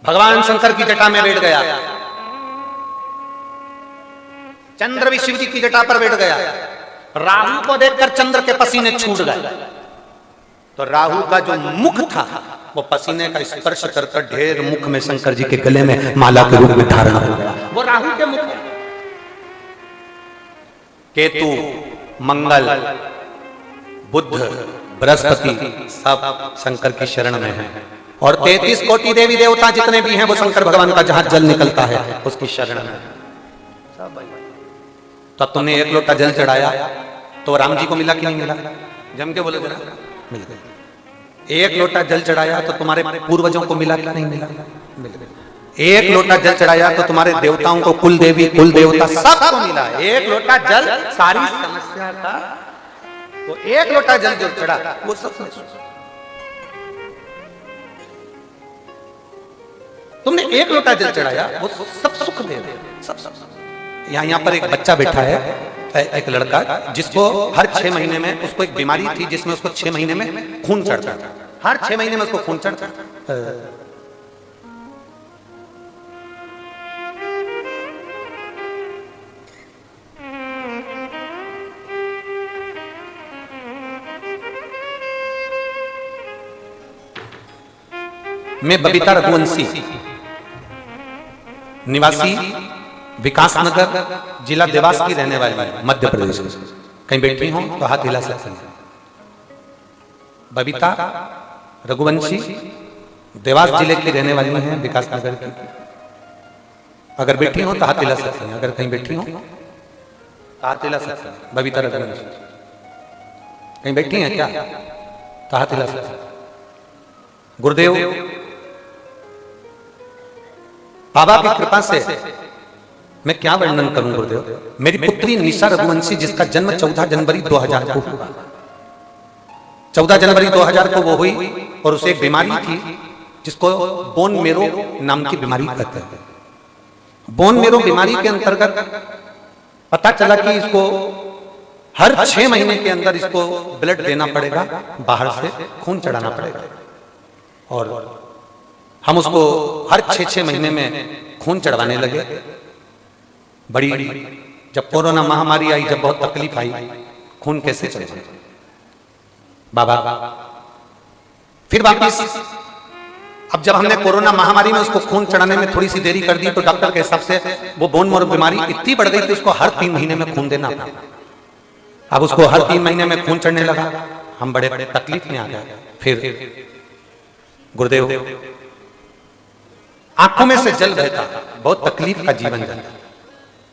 भगवान शंकर की जटा में बैठ गया, चंद्र भी शिव जी की जटा पर बैठ गया। राहु को देखकर चंद्र के पसीने छूट गए, तो राहु का जो मुख था वो पसीने का स्पर्श कर ढेर मुख में शंकर जी के गले में माला के रूप में धारण हो गया। वो राहु के मुख है। केतु, मंगल, बुध, बृहस्पति सब शंकर की शरण में है, और 33 कोटि देवी देवता जितने भी हैं वो शंकर भगवान का जहां जल निकलता है उसकी शरण में। तो तुमने एक लोटा जल चढ़ाया तो राम जी को मिला कि नहीं मिला? जम के बोले जरा, मिल गया। एक लोटा जल चढ़ाया तो तुम्हारे पूर्वजों को मिला कि नहीं मिला? मिल गया। एक लोटा जल चढ़ाया तो तुम्हारे देवताओं को, कुल देवी कुल देवता सबको मिला। एक लोटा जल सारी समस्या का, वो एक लोटा जल जो चढ़ा वो सब तुमने एक लोटा जल चढ़ाया वो सब सुख दे दे, सब। यहाँ पर एक बच्चा बैठा है, एक लड़का, जिसको हर 6 महीने में उसको एक बीमारी थी जिसमें उसको 6 महीने में खून चढ़ता था। हर 6 महीने में उसको खून चढ़ता। मैं बबीता रघुवंशी, निवासी विकासनगर, जिला देवास की रहने वाली मध्य प्रदेश। कहीं बैठी हो तो हाथ हिला सकते हैं। बबीता रघुवंशी देवास जिले की रहने वाली हैं, विकासनगर की। अगर बैठी हो तो हाथ हिला सकते हैं। अगर कहीं बैठी हो तो हाथ हिला सकते हैं। बबीता रघुवंशी कहीं बैठी हैं क्या? तो हाथ हिला सकते हैं। गुरुदेव बाबा की कृपा से मैं क्या वर्णन करूं गुरुदेव। मेरी पुत्री निशा रघुवंशी, जिसका जन्म 14 जनवरी 2000 को हुआ। 14 जनवरी 2000 को वो हुई, और उसे एक बीमारी थी जिसको बोन मेरो नाम की बीमारी कहते हैं। बोन मेरो बीमारी के अंतर्गत पता चला कि इसको हर 6 महीने के अंदर इसको ब्लड देना पड़ेगा, बाहर से खून चढ़ाना पड़ेगा। और हम उसको हर 6-6 महीने में खून चढ़वाने लगे। बड़ी जब कोरोना महामारी आई, जब बहुत तकलीफ आई, खून कैसे चढ़े बाबा। फिर वापिस अब जब हमने कोरोना महामारी में उसको खून चढ़ाने में थोड़ी सी देरी कर दी, तो डॉक्टर के हिसाब से वो बोन मेरो बीमारी इतनी बढ़ गई कि उसको हर 3 महीने में खून देना पड़ा। अब उसको हर 3 महीने में खून चढ़ने लगा। हम बड़े तकलीफ में आ गए। फिर गुरुदेव आंखों में से जल बहता, बहुत तकलीफ का जीवन जाता।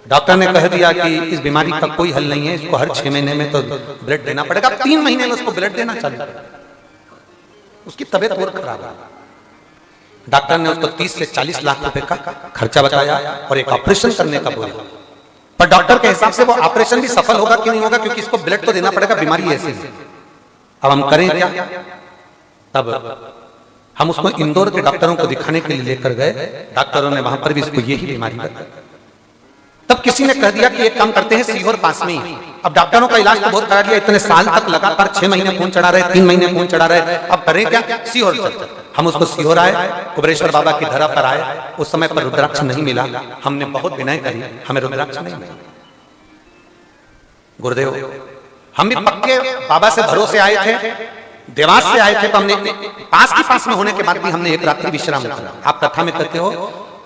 डॉक्टर ने कह दिया कि इस बीमारी का कोई हल नहीं है, इसको हर 6 महीने में तो ब्लड देना पड़ेगा। 3 महीने में उसको ब्लड देना चालू करेगा। उसकी तबीयत और खराब है। डॉक्टर ने उसको 30 से 40 लाख रुपए का खर्चा बताया और एक ऑपरेशन करने का बोला। पर डॉक्टर के हिसाब से वो ऑपरेशन भी सफल होगा कि नहीं होगा, क्योंकि इसको ब्लड तो देना पड़ेगा, बीमारी ऐसी है। अब हम करें क्या? तब हम उसको इंदौर के डॉक्टरों को दिखाने के लिए लेकर गए। डॉक्टरों ने वहां पर भी इसको यही बीमारी बताई। तब किसी ने कह दिया कि एक काम करते हैं, सीहोर पास में ही। अब डॉक्टरों का इलाज तो बहुत करा दिया, इतने साल तक लगातार 6 महीने खून चढ़ा रहे, 3 महीने खून चढ़ा रहे, अब करें क्या? सीहोर चलते। हम उसको सीहोर आए, कुबरेश्वर बाबा की धरा पर आए। उस समय पर रुद्राक्ष नहीं मिला, हमने बहुत विनय करी, हमें रुद्राक्ष नहीं मिला। गुरुदेव, हम भी पक्के बाबा से भरोसे आए थे, देवास से आए थे, तो हमने पास में होने के बाद भी हमने एक रात्रि विश्राम करा। आप कथा में कहते हो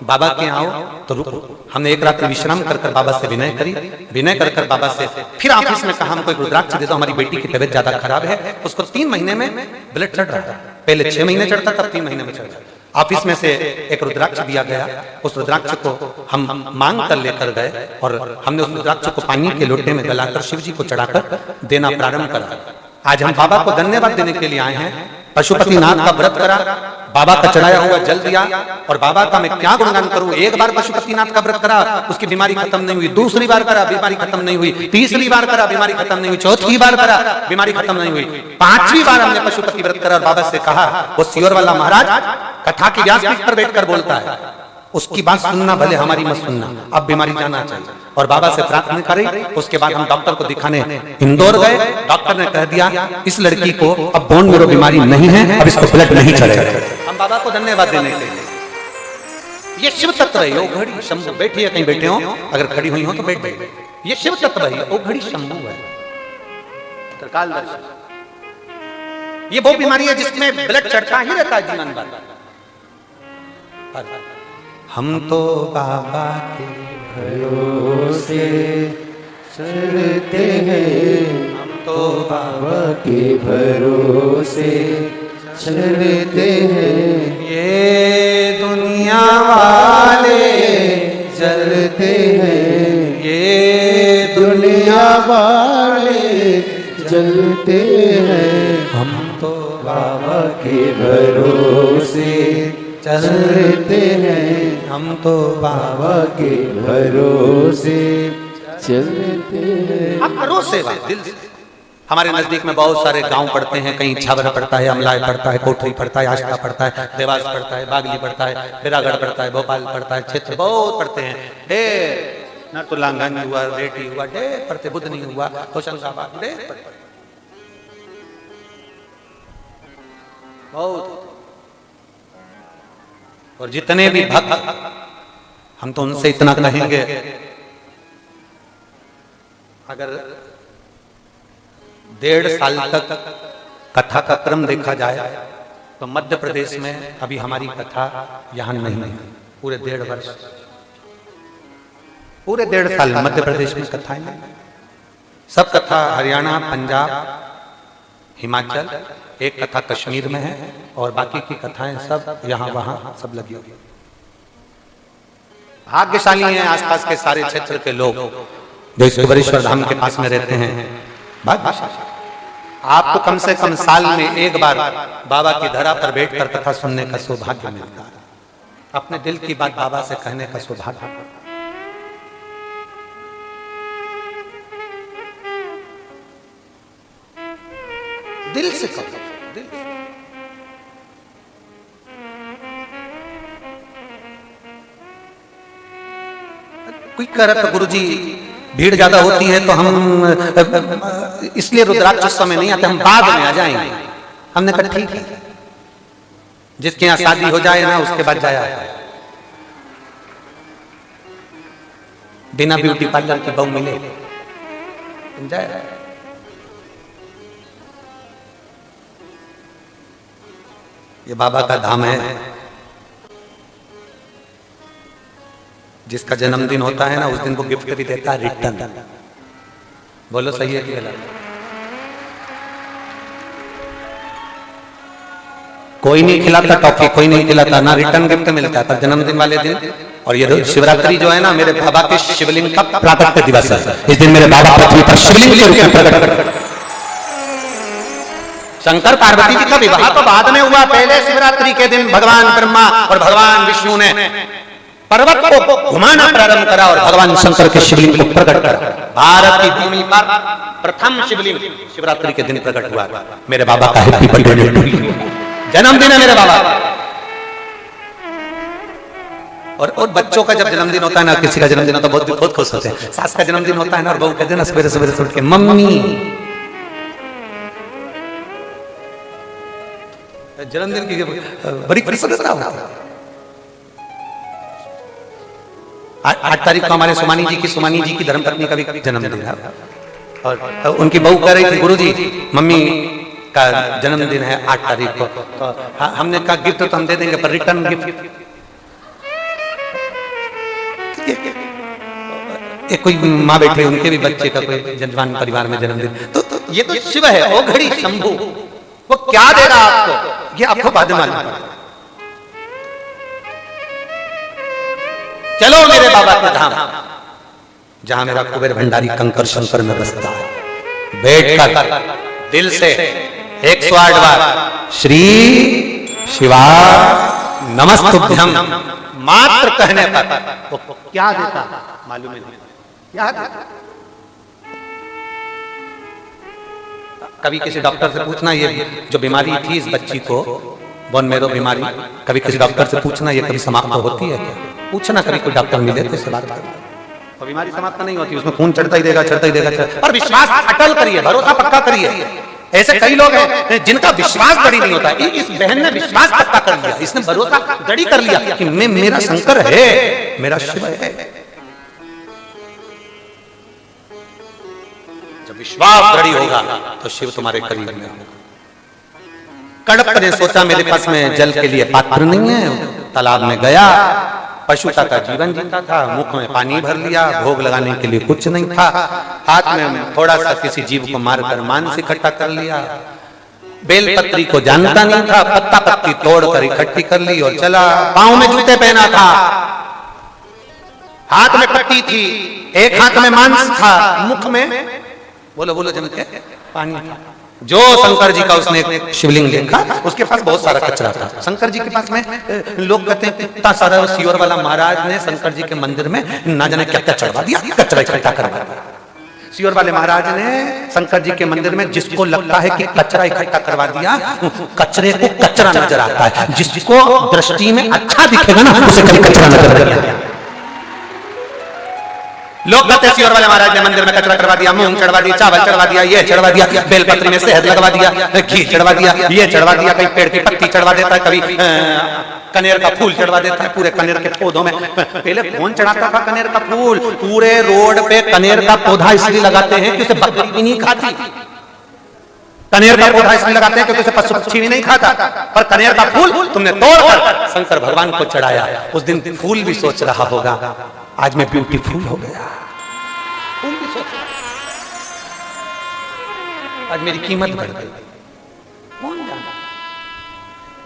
बाबा के आओ तो रुको, हमने एक रात्रि विश्राम कर बाबा से विनय करी, विनय कर बाबा से फिर ऑफिस में कहा हमको एक रुद्राक्ष दे दो, हमारी बेटी की तबीयत ज्यादा खराब है, उसको 3 महीने में ब्लड चढ़ रहा था, पहले 6 महीने चढ़ता, तब 3 महीने में चढ़ रहा। ऑफिस में से एक रुद्राक्ष दिया गया, उस रुद्राक्ष को हम मांग कर लेकर गए और हमने उस रुद्राक्ष को पानी के लोटे में गलाकर शिव जी को चढ़ाकर देना प्रारंभ करा। आज हम बाबा को धन्यवाद देने के लिए आए हैं। पशुपतिनाथ का व्रत करा, बाबा का चढ़ाया हुआ जल दिया, और बाबा का मैं क्या गुणगान करूं। एक बार पशुपतिनाथ का व्रत करा, उसकी बीमारी खत्म नहीं हुई, दूसरी बार करा, बीमारी खत्म नहीं हुई, तीसरी बार करा, बीमारी खत्म नहीं हुई, चौथी बार करा, बीमारी खत्म नहीं हुई, 5वीं बार हमने पशुपति व्रत करा और बाबा से कहा, वो सीहोर वाला महाराज कथा की व्यासपीठ पर बैठकर बोलता है, उसकी बात सुनना भले हमारी मत सुनना, अब बीमारी जाना चाहिए। और बाबा से प्रार्थना करी। उसके बाद हम डॉक्टर को दिखाने इंदौर गए, डॉक्टर ने कह दिया इस लड़की को अब बोन मेरो बीमारी नहीं है, अब इसको ब्लड नहीं चढ़ेगा। हम बाबा को धन्यवाद देने के लिए, ये शिव तत्व है। ओ घड़ी शंभु, बैठिए कहीं बैठे हो, अगर खड़ी हुई हो तो बैठ जाइए। ये शिव तत्व है, ओ घड़ी शंभु है, त्रिकाल दर्शन। ये वो बीमारी है जिसमें ब्लड चढ़ता ही रहता है जीवन भर। हम तो बाबा के भरोसे चलते हैं, हम तो बाबा के भरोसे चलते हैं। ये दुनिया वाले चलते हैं, ये दुनिया वाले चलते हैं। हम तो बाबा के भरोसे चलते हैं, हम तो बाबा के भरोसे चलते हैं। आप भरोसे दिल से। हमारे नजदीक में बहुत सारे गांव पड़ते हैं, कहीं छाबर पड़ता है, अमलाय पड़ता है, कोठरी पड़ता है, आष्टा पड़ता है, देवास पड़ता है, बागली पड़ता है, बिरागढ़ पड़ता है, भोपाल पड़ता है, क्षेत्र बहुत पड़ते हैं। ढेर नरतुल्लागंज हुआ, रेटी हुआ, ढेर पड़ते, बुधनी हुआ, होशंगाबाद, ढेर पड़ते बहुत। और जितने भी भक्त, हम तो उनसे इतना कहेंगे, अगर 1.5 साल तक कथा का क्रम देखा जाए तो मध्य प्रदेश में अभी हमारी कथा यहां नहीं है। पूरे 1.5 वर्ष, पूरे 1.5 साल मध्य प्रदेश में कथाएं नहीं। सब कथा हरियाणा, पंजाब, हिमाचल, एक कथा कश्मीर में है, और बाकी की कथाएं सब यहाँ वहां सब लगी हुई। भाग्यशाली हैं आसपास के सारे क्षेत्र के लोग जो इस कुबरेश्वर धाम के पास में रहते हैं। भाग्यशाली। आपको कम से कम साल में एक बार बाबा की धरा पर बैठकर कथा सुनने का सौभाग्य मिलता है, अपने दिल की बात बाबा से कहने का सौभाग्य। दिल से कहो, दिल से। कोई कह रहा था गुरुजी भीड़ ज्यादा होती है तो हम इसलिए रुद्राक्ष उस समय नहीं आते, हम बाद में आ जाएंगे। हमने कहा ठीक है, जिसके यहाँ शादी हो जाए ना उसके बाद जाया, बिना ब्यूटी पार्लर की बहू मिले जाए। ये बाबा का धाम है, जिसका जन्मदिन होता है ना उस दिन को गिफ्ट भी देता है रिटर्न। बोलो सही है कि गलत? कोई नहीं खिलाता टॉफी, कोई नहीं खिलाता ना, रिटर्न गिफ्ट मिलता है पर जन्मदिन वाले दिन। और ये शिवरात्रि जो है ना, मेरे बाबा के शिवलिंग का प्राकट्य दिवस है। इस दिन मेरे बाबा पृथ्वी पर शिवलिंग के रूप में प्रकट करते। शंकर पार्वती जी का विवाह तो बाद में हुआ, पहले शिवरात्रि के दिन भगवान ब्रह्मा और भगवान विष्णु ने पर्वत को घुमाना प्रारंभ करा और भगवान शंकर के शिवलिंग को प्रकट करा। भारत की भूमि पर प्रथम शिवलिंग शिवरात्रि के दिन प्रकट हुआ। मेरे बाबा का हैप्पी बर्थडे जन्मदिन है मेरे बाबा। और बच्चों का जब जन्मदिन होता है ना, किसी का जन्मदिन होता है बहुत बहुत खुश होते हैं। सास का जन्मदिन होता है ना और बहू कहते हैं ना सवेरे सवेरे उठ के मम्मी, जन्मदिन की बड़ी प्रसन्नता होती है। 8 तारीख को हमारे सुमानी जी की धर्मपत्नी का भी जन्मदिन है और उनकी बहू कह रही थी गुरुजी मम्मी का जन्मदिन है 8 तारीख को, तो हमने कहा गिफ्ट तो हम दे देंगे पर रिटर्न गिफ्ट एक कोई माँ बैठे उनके भी बच्चे का कोई जन्मदिन परिवार में जन्मदिन, तो ये तो शिव है ओ घड़ी शंभू, वो क्या देगा आपको ये आपको बाद में मालूम। चलो मेरे बाबा के धाम जहां मेरा कुबेर भंडारी कंकर शंकर में बसता है, बैठकर दिल से 108 बार श्री शिवा नमस्तुभ्यम मात्र कहने पर वो क्या देता मालूम नहीं, क्या देता। कभी किसी डॉक्टर से पूछना ये जो बीमारी थी इस बच्ची को बोन मेरो बीमारी, कभी किसी डॉक्टर से पूछना ये कभी समाप्त होती है क्या, पूछना कभी कोई डॉक्टर मिले तो इससे बात करो। तो बीमारी समाप्त नहीं होती, उसमें खून चढ़ता ही देगा पर विश्वास अटल करिए, भरोसा पक्का करिए। ऐसे कई लोग हैं जिनका विश्वास दृढ़ नहीं होता, इस बहन ने विश्वास पक्का कर लिया, इसने भरोसा दृढ़ कर लिया कि मेरा शंकर है, मेरा शिव है। जब विश्वास दृढ़ होगा तो शिव तुम्हारे करीब में होगा। कड़प ने सोचा मेरे पास में जल के लिए पात्र नहीं है, तालाब में गया, पशुता का जीवन जीता था, मुख में पानी भर लिया, भोग लगाने के लिए कुछ नहीं था, हाथ में थोड़ा सा किसी जीव को मारकर मांस इकट्ठा कर लिया, बेलपत्री को जानता नहीं था, पत्ता पत्ती तोड़कर इकट्ठी कर ली और चला। पांव में जूते पहना था, हाथ में पट्टी थी, एक हाथ में मांस था, मुख में बोलो बोलो जम के पानी था। जो शंकर जी का उसने एक शिवलिंग देखा, उसके पास बहुत सारा कचरा था। शंकर जी के पास में लोग कहते हैं इतना सारा, सियोर वाला महाराज ने शंकर जी के मंदिर में ना जाने क्या क्या चढ़वा दिया, कचरा इकट्ठा करवा दिया। सियोर वाले महाराज ने शंकर जी के मंदिर में जिसको लगता है कि कचरा इकट्ठा करवा दिया, कचरे को कचरा नजर आता है, जिसको दृष्टि में अच्छा दिखेगा ना उसे कभी कचरा नजर नहीं आता। लोग कहते हैं सियोर वाले महाराज ने मंदिर में कचरा करवा दिया, मूंग चढ़वा दिया, चावल चढ़वा दिया, ये चढ़वा दिया, बेलपत्री में शहद लगवा दिया, घी चढ़वा दिया, ये चढ़वा दिया, कहीं पेड़ की पत्ती चढ़वा देता है, कभी कनेर का फूल चढ़वा देता है। पूरे कनेर के पौधों में पहले कौन चढ़ाता था कनेर का फूल, पूरे रोड पे कनेर का पौधा इसलिए लगाते हैं कि उसे बकरी भी नहीं खाती। कनेर का पौधा इसलिए लगाते हैं क्योंकि उसे पशु पक्षी भी नहीं खाता, पर कनेर का फूल तुमने तोड़कर शंकर भगवान को चढ़ाया। उस दिन फूल भी सोच रहा होगा आज मैं ब्यूटीफुल हो गया, फूल भी सोच रहा आज मेरी कीमत बढ़ गई, कौन जाना।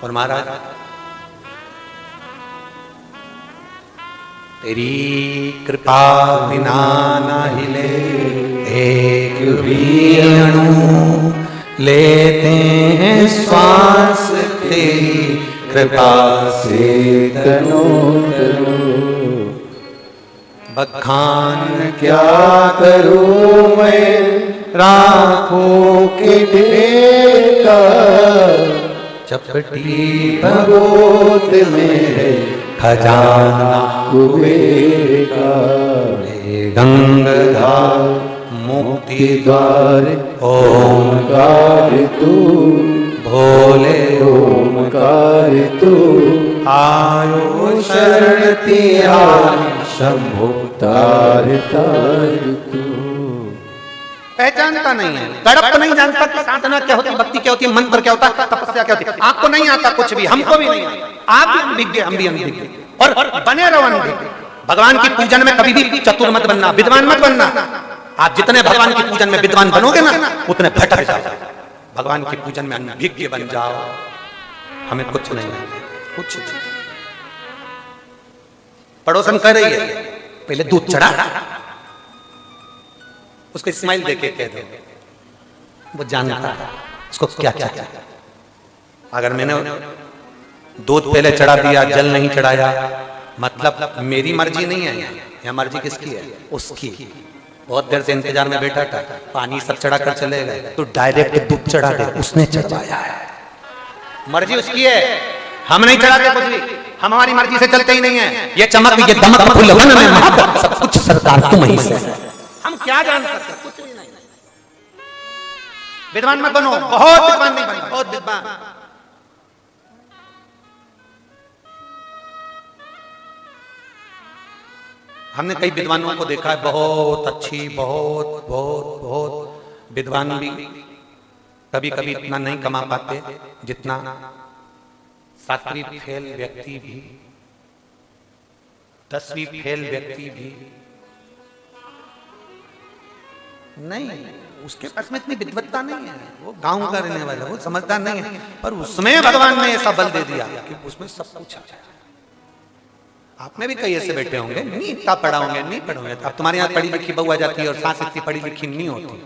और महाराज तेरी कृपा बिना ना हिले एक भी अणु, लेते हैं श्वास तेरी कृपा से तनो। बखान क्या करूं मैं राखों के ढेर का, चपटी भगोत में है खजाना कुबेर का। गंगाधार मुक्ति द्वार ओमकार तू, भोले ओमकार तू, आयो शरण तेरा शंभो तार तार तू। पहचानता नहीं है, तड़प नहीं जानता कि साधना क्या होती है, भक्ति क्या होती है, मंत्र क्या होता है, तपस्या क्या होती है। आपको नहीं आता कुछ भी, हमको भी नहीं आता, आप भी अनभिज्ञ, हम भी अनभिज्ञ, और बने रहो अनभिज्ञ। भगवान की पूजन में कभी भी चतुर मत बनना, विद्वान मत बनना। आप जितने भगवान की पूजन में विद्वान बनोगे ना उतने भटक जाओ। भगवान की पूजन में अनभिज्ञ बन जाओ, हमें कुछ नहीं आता, कुछ नहीं। पड़ोसन कह रही है पहले दूध चढ़ा, उसको स्माइल देके कह दो, वो जानता है उसको क्या चाहिए। अगर मैंने दूध पहले चढ़ा दिया, जल नहीं चढ़ाया, मतलब मेरी मर्जी नहीं है, यह मर्जी किसकी है, उसकी। बहुत देर से इंतजार में बैठा था, पानी सब चढ़ा कर चले गए, तो डायरेक्ट दूध चढ़ा दे, उसने चढ़वाया है, मर्जी उसकी है, हम नहीं चढ़ाते कुछ भी। हम हमारी मर्जी से चलते ही नहीं है। ये चमक ये दमक फुलवन में महक सब कुछ सरकार तुम ही से। हम क्या जान सकते हैं? कुछ भी नहीं। विद्वान मत बनो, बहुत विद्वान नहीं बनो, बहुत विद्वान। हमने कई विद्वानों को देखा है, बहुत अच्छी, बहुत बहुत बहुत विद्वान भी कभी कभी इतना नहीं कमा पाते जितना 7वीं फेल व्यक्ति भी, 10वीं फेल व्यक्ति भी नहीं, उसके पास में इतनी विद्वत्ता नहीं है, वो गांव का रहने वाला, वो समझदार नहीं है, पर उसमें भगवान ने ऐसा बल दे दिया कि उसमें सब कुछ आ जाए। आप में भी कई ऐसे बैठे होंगे, नहीं इतना पढ़ा होंगे, नहीं पढ़े होंगे, अब तुम्हारे यहाँ पढ़ी लिखी बहू आ जाती है और सास इतनी पढ़ी लिखी नहीं होती।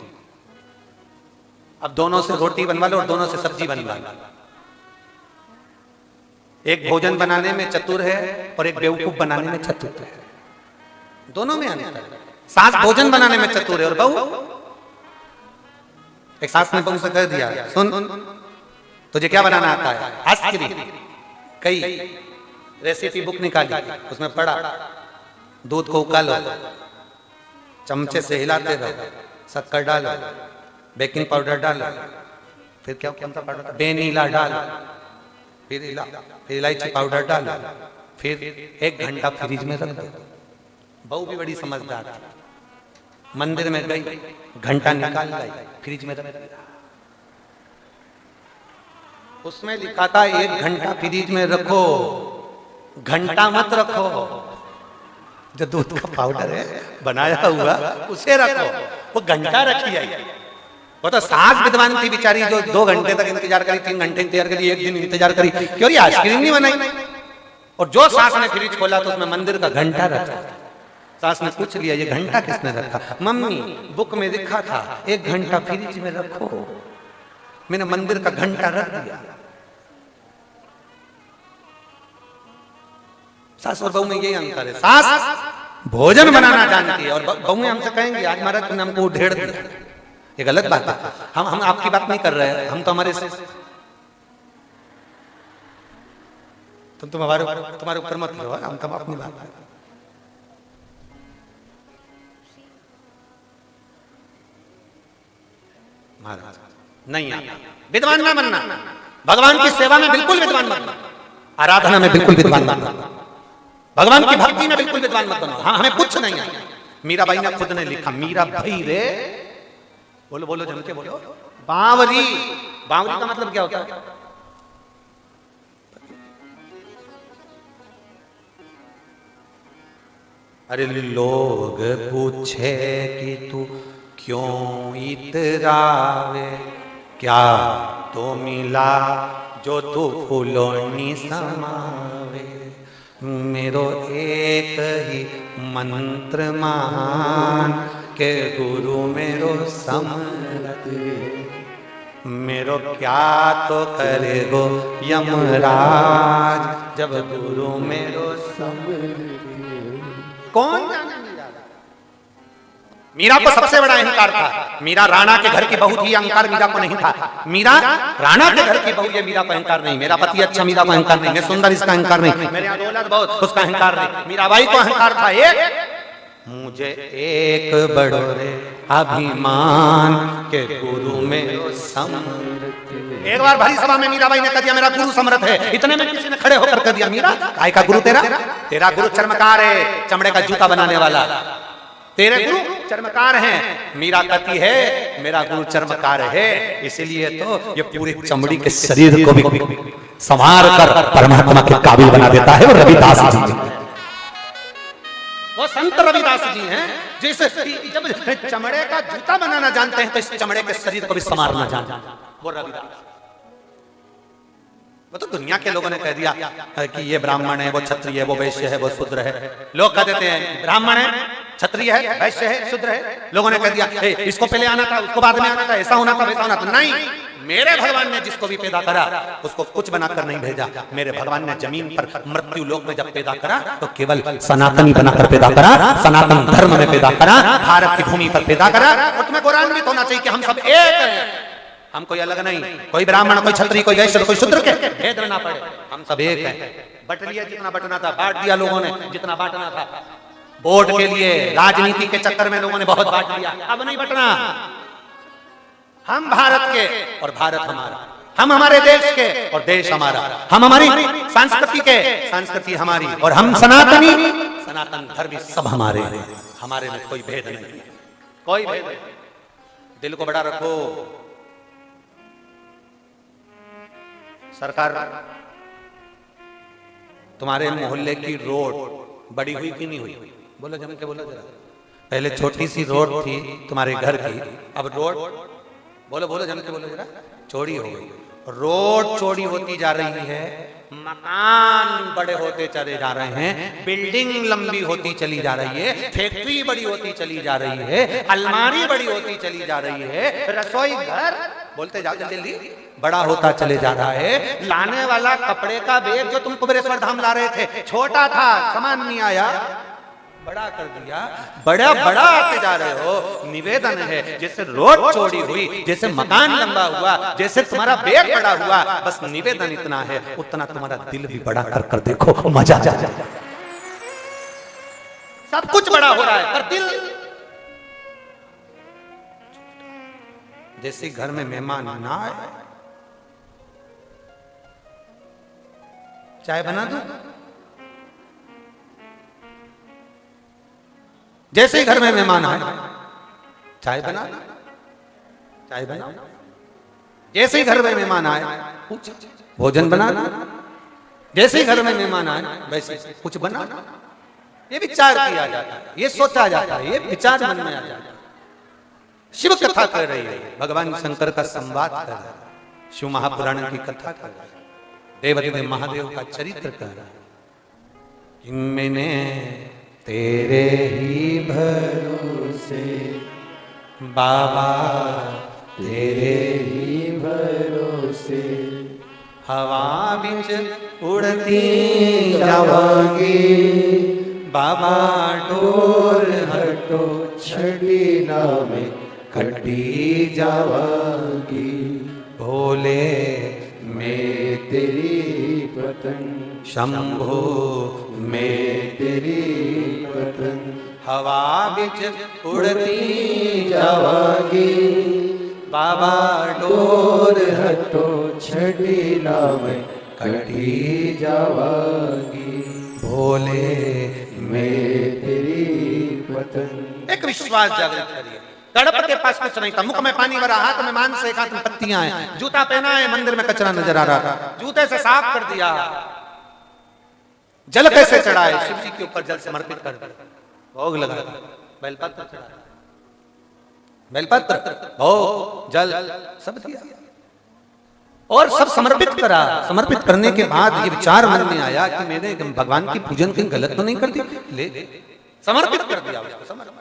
अब दोनों से रोटी बनवा लो और दोनों से सब्जी बनवा लो। एक भोजन बनाने में चतुर है और एक बेवकूफ बनाने में चतुर है, दोनों में अंतर है। सास भोजन बनाने में चतुर है और बहू, एक सास ने बहू से कह दिया, सुन तुझे क्या बनाना आता है? आइसक्रीम। कई रेसिपी बुक निकाली, उसमें पढ़ा दूध को उकालो, चमचे से हिलाते रहो, शक्कर डालो, बेकिंग पाउडर डालो, फिर क्या कौन सा पाउडर? वेनिला डालो, फिर इलायची पाउडर डालो, फिर 1 घंटा फ्रिज में रख दो। बहू भी बड़ी समझदार थी, मंदिर में गई, घंटा निकाल लाई, फ्रिज में रख दिया। उसमें लिखा था 1 घंटा फ्रिज में रखो, घंटा मत रखो। जो दूध का पाउडर है बनाया हुआ उसे रखो, वो घंटा रखी आई। वो तो सास विद्वान थी बेचारी, जो 2 घंटे तक इंतजार करी, 3 घंटे इंतजार करी, 1 दिन इंतजार करी, क्यों ये आइसक्रीम नहीं बनाई। और जो सास ने फ्रिज खोला तो उसमें मंदिर का घंटा रखा। सास ने पूछ लिया ये घंटा किसने रखा? मम्मी बुक में लिखा था 1 घंटा फ्रिज में रखो, मैंने मंदिर का घंटा रख दिया। सास और बहू में यही अंतर है, सास भोजन बनाना जानती है और बहू हमसे कहेंगे आज महाराज तुमने हमको ढेड़ दिया। ये गलत बात है। हम आपकी बात नहीं कर रहे हैं, हम तो हमारे तुम्हारे ऊपर मत लो, हम तो अपनी बात महाराज नहीं आता। विद्वान ना बनना, भगवान की सेवा में बिल्कुल विद्वान मत बनना, आराधना में बिल्कुल विद्वान मत बनना, भगवान की भक्ति में बिल्कुल विद्वान मत बनो। हाँ हमें कुछ नहीं आता। मीराबाई ने खुद ने लिखा, मीरा भाई रे, बोलो बोलो जम के बोलो, बावरी। बावरी का मतलब क्या होता है? अरे लोग पूछे कि तू क्यों इतरावे, क्या तो मिला जो तू फूलों समावे। मेरो एक ही मंत्र मान के गुरु मेरो समरत, मेरो क्या तो करे गो यमराज जब गुरु मेरो समरत। कौन जाने मीरा को सबसे बड़ा अहंकार था। मीरा राणा के घर की बहू थी, अहंकार मीरा को नहीं था। मीरा राणा के घर की बहू, ये मीरा को अहंकार नहीं। मेरा पति अच्छा, मीरा को अहंकार नहीं। मैं सुंदर, इसका अहंकार नहीं। मेरे यहाँ दौलत बहुत, उसका अहंकार नहीं। मीराबाई को अहंकार था एक, मुझे एक बड़ोरे अभिमान के गुरु में समर्थ। एक बार भरी सभा में मीराबाई ने कह दिया मेरा गुरु समर्थ है। इतने में किसी ने खड़े होकर कह दिया मीरा काय का गुरु तेरा? तेरा गुरु चर्मकार है, चमड़े का जूता बनाने वाला। तेरे गुरु चर्मकार हैं। मीरा कहती है मेरा गुरु चर्मकार है, इसलिए तो ये पूरे चमड़ी के शरीर को भी संवार कर परमात्मा के काबिल बना देता है। वो रविदास जी, वो संत रविदास जी हैं, जैसे जब चमड़े का जूता बनाना जानते हैं तो इस चमड़े के शरीर को भी संवारना जानते हैं। वो रविदास, वो तो दुनिया के लोगों ने कह दिया कि ये ब्राह्मण है, वो क्षत्रिय है, वो वैश्य है, वो शूद्र है। लोग कह देते हैं ब्राह्मण है, क्षत्रिय है, वैश्य है, शूद्र है। लोगों ने कह दिया इसको पहले आना था, उसको बाद में आना था, ऐसा होना था, वैसा होना था। नहीं, मेरे भगवान ने जिसको भी पैदा करा उसको कुछ बनाकर नहीं भेजा। मेरे भगवान ने जमीन पर मृत्यु लोक में जब पैदा करा तो केवल सनातनी बनाकर पैदा करा, सनातन धर्म में पैदा करा, भारत की भूमि पर पैदा करा। और तुम्हें गौरवान्वित होना चाहिए कि हम सब एक हैं, हम कोई अलग नहीं। कोई ब्राह्मण, कोई क्षत्रिय, कोई वैश्य, कोई शूद्र के भेद ना पड़े, हम सब एक हैं। बट लिया जितना बटना था, बांट दिया लोगों ने जितना बांटना था। वोट के लिए राजनीति के चक्कर में लोगों ने बहुत बांट लिया, अब नहीं बटना। हम भारत के और भारत हमारा, हम हमारे देश के और देश हमारा, हम हमारी संस्कृति के, संस्कृति हमारी, और हम सनातनी, सनातन धर्मी सब हमारे, हमारे में कोई भेद नहीं, कोई भेद नहीं। दिल को बड़ा रखो। सरकार तुम्हारे मोहल्ले की रोड बड़ी हुई कि नहीं हुई? बोलो जम के बोलो जरा। पहले छोटी सी रोड थी तुम्हारे घर की, अब रोड, बोलो बोलो जम के बोलो जरा, चौड़ी हो गई। रोड चौड़ी होती जा रही है, मकान बड़े होते चले जा रहे हैं, बिल्डिंग लंबी होती चली जा रही है, फैक्ट्री बड़ी होती चली जा रही है, अलमारी बड़ी होती चली जा रही है, रसोई घर, बोलते जाओ जल्दी, बड़ा होता चले जा रहा है। लाने वाला कपड़े का बैग जो तुम कुबेरेश्वर धाम ला रहे थे, छोटा था, सामान नहीं आया, बड़ा कर दिया, बड़ा बड़ा आते जा रहे हो। निवेदन है, जैसे रोड चौड़ी हुई, जैसे मकान लंबा हुआ, जैसे तुम्हारा बैग बड़ा हुआ, बस निवेदन इतना है, उतना तुम्हारा दिल भी बड़ा कर कर देखो, मजा आ जाए। सब कुछ बड़ा हो रहा है पर दिल, जैसे घर में मेहमान ना आए, चाय बना दो, जैसे ही घर में मेहमान आए, चाय बना, चाय बना, जैसे ही घर में मेहमान आए भोजन बना, जैसे ही घर में मेहमान आए वैसे कुछ बना। ये विचार किया जाता है, ये सोचा जाता है, ये विचार मन में आ जाता है। शिव कथा कर रही है, भगवान शंकर का संवाद कर रहा है, शिव महापुराण की कथा कर रहा है, देवाधिदेव महादेव का चरित्र कर रहा है। इनमें तेरे ही भरोसे बाबा, तेरे ही भरोसे हवा बिच उड़ती जावांगी, बाबा डोर हटो छड़ी नाम कटी जावांगी, भोले मैं तेरी पतंग, शंभो मैं तेरी पतंग, हवा बिच उड़ती जावांगी, बाबा डोर हटो छड़ी नाम कटी जावांगी, भोले मैं तेरी पतंग। एक विश्वास जागृत करिए। गणपति के पास कुछ नहीं था, मुख में पानी भरा, हाथ में मांस, एक हाथ में पत्तियां हैं, जूता पहना है, मंदिर में कचरा नजर आ रहा था, जूते से साफ कर दिया। जल कैसे चढ़ाए? शिव जी के ऊपर जल समर्पित कर दिया, भोग लगा दिया, बेलपत्र चढ़ाया, बेलपत्र, भोग, जल सब दिया और सब समर्पित करा। समर्पित करने के बाद ये विचार मन में आया कि मैंने भगवान की पूजन कहीं गलत तो नहीं कर दी, ले समर्पित कर दिया उसको, समर्पित,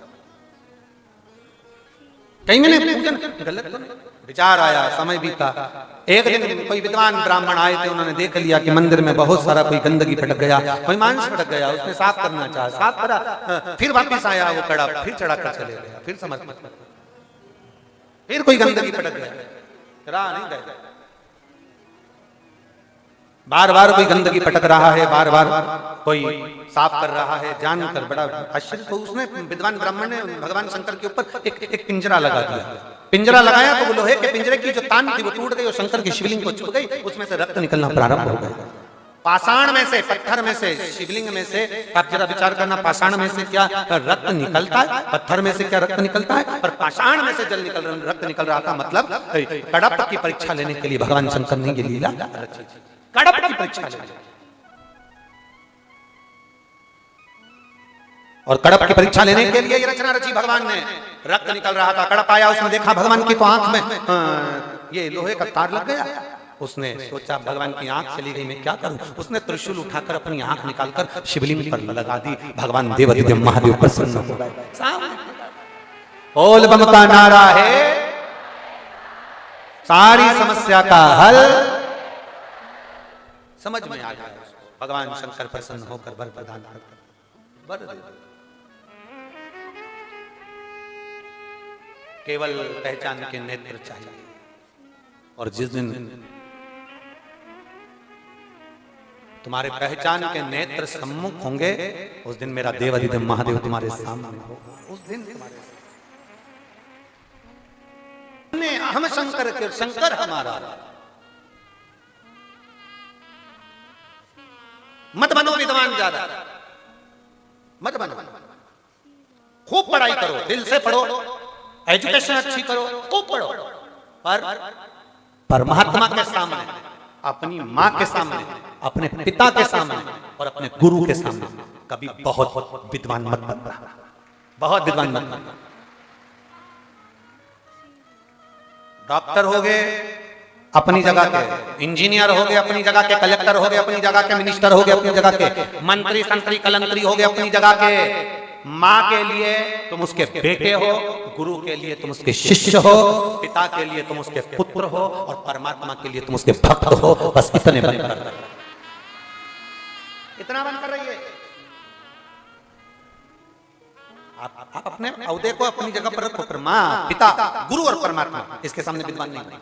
कहीं मैंने पूजन गलत तो नहीं। विचार आया, समय बीता। एक दिन कोई विद्वान ब्राह्मण आए थे, उन्होंने देख लिया कि मंदिर में बहुत सारा कोई गंदगी फटक गया, कोई मांस फटक गया, उसने साफ करना चाहा, साफ करा, फिर वापिस आया वो कड़ा, फिर चढ़ा कर चले गया, फिर समर्पित, फिर कोई गंदगी फटक गया, राह नहीं गए, बार बार कोई गंदगी पटक रहा है, बार बार कोई साफ कर रहा है, जानकर बड़ा आश्चर्य। तो उसने विद्वान ब्राह्मण ने भगवान शंकर के ऊपर एक पिंजरा लगा दिया। पिंजरा लगाया तो वो लोहे के पिंजरे की जो तान थी वो टूट गई और शंकर की शिवलिंग को छू गई, उसमें से रक्त निकलना प्रारंभ हो गया। पाषाण में से, पत्थर में से, शिवलिंग में से, आप जरा विचार करना, पाषाण में से क्या रक्त निकलता है, पत्थर में से क्या रक्त निकलता है, पर पाषाण में से जल निकल रक्त निकल रहा था। मतलब कड़प की परीक्षा लेने के लिए भगवान शंकर ने ये लीला रची, कड़प की परीक्षा लेने। और कड़प की परीक्षा लेने के लिए ये रचना रची भगवान ने। रक्त निकल रहा था, कड़प आया, उसने देखा भगवान की तो आंख में ये लोहे का तार लग गया। उसने सोचा भगवान की आंख चली गई, मैं क्या करूं। उसने त्रिशूल उठाकर अपनी आंख निकालकर शिवलिंग पर लगा दी। भगवान देवाधिदेव महादेव प्रसन्न हो गए। बोल बम का नारा है, सारी समस्या का हल समझ में आ गया। भगवान शंकर प्रसन्न होकर वर प्रदान करते, केवल पहचान के नेत्र चाहिए। और जिस दिन तुम्हारे पहचान के नेत्र सम्मुख होंगे, उस दिन मेरा देवाधिदेव महादेव तुम्हारे सामने हो। उस दिन तुम्हारे सामने हम शंकर के, शंकर हमारा। मत बनो विद्वान ज्यादा, मत बनो, खूब पढ़ाई करो, दिल से पढ़ो, एजुकेशन अच्छी करो, खूब पढ़ो, पर परमात्मा के सामने, अपनी माँ के सामने, अपने पिता के सामने और अपने गुरु के सामने कभी बहुत विद्वान मत बनना, बहुत विद्वान मत बनना। डॉक्टर हो गए अपनी जगह के, इंजीनियर हो गए अपनी जगह के, कलेक्टर हो गए अपनी जगह के, मिनिस्टर हो गए अपनी जगह के, मंत्री संतरी कलंतरी हो गए अपनी जगह के। माँ के लिए तुम उसके बेटे हो, गुरु के लिए तुम उसके शिष्य हो, पिता के लिए तुम उसके पुत्र हो और परमात्मा के लिए तुम उसके भक्त हो। बस इतने बनकर, इतना बनकर रहिए। आप अपने औहदे को अपनी जगह पर रखो, पर माँ, पिता, गुरु और परमात्मा, इसके सामने विद्वान नहीं।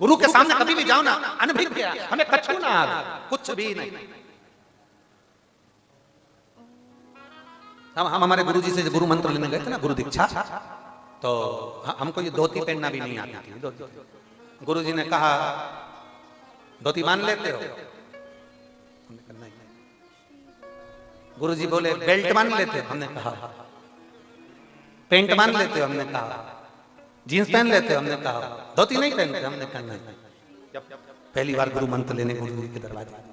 गुरु के सामने कभी भी जाओ ना, अनभिज्ञ, हमें कछु ना आवे, कुछ भी नहीं। हम हमारे गुरु जी से गुरु मंत्र लेने गए थे ना, गुरु दीक्षा, तो हमको ये धोती पहनना भी नहीं आती थी। गुरु जी ने कहा धोती मान लेते हो? गुरु जी बोले बेल्ट मान लेते हो? हमने कहा पेंट मान लेते हो? हमने कहा जीन्स पहन लेते हो? हमने कहा धोती नहीं पहनते? हमने कहा नहीं। जब पहली बार गुरु मंत्र लेने गुरु जी के दरवाजे,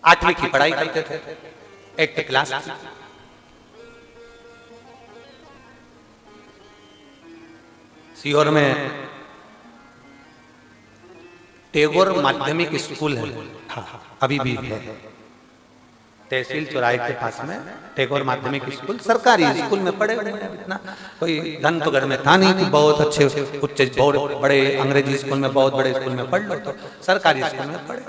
8वीं की पढ़ाई करते थे, 8th क्लास थी। सीहोर में टैगोर माध्यमिक स्कूल है, अभी भी है, तहसील चौराहे के पास में टैगोर माध्यमिक स्कूल, सरकारी स्कूल में पढ़े। इतना कोई धन तो घर में था नहीं कि बहुत अच्छे उच्च बहुत बड़े अंग्रेजी स्कूल में, बहुत बड़े स्कूल में पढ़ लो, तो सरकारी स्कूल में पढ़े।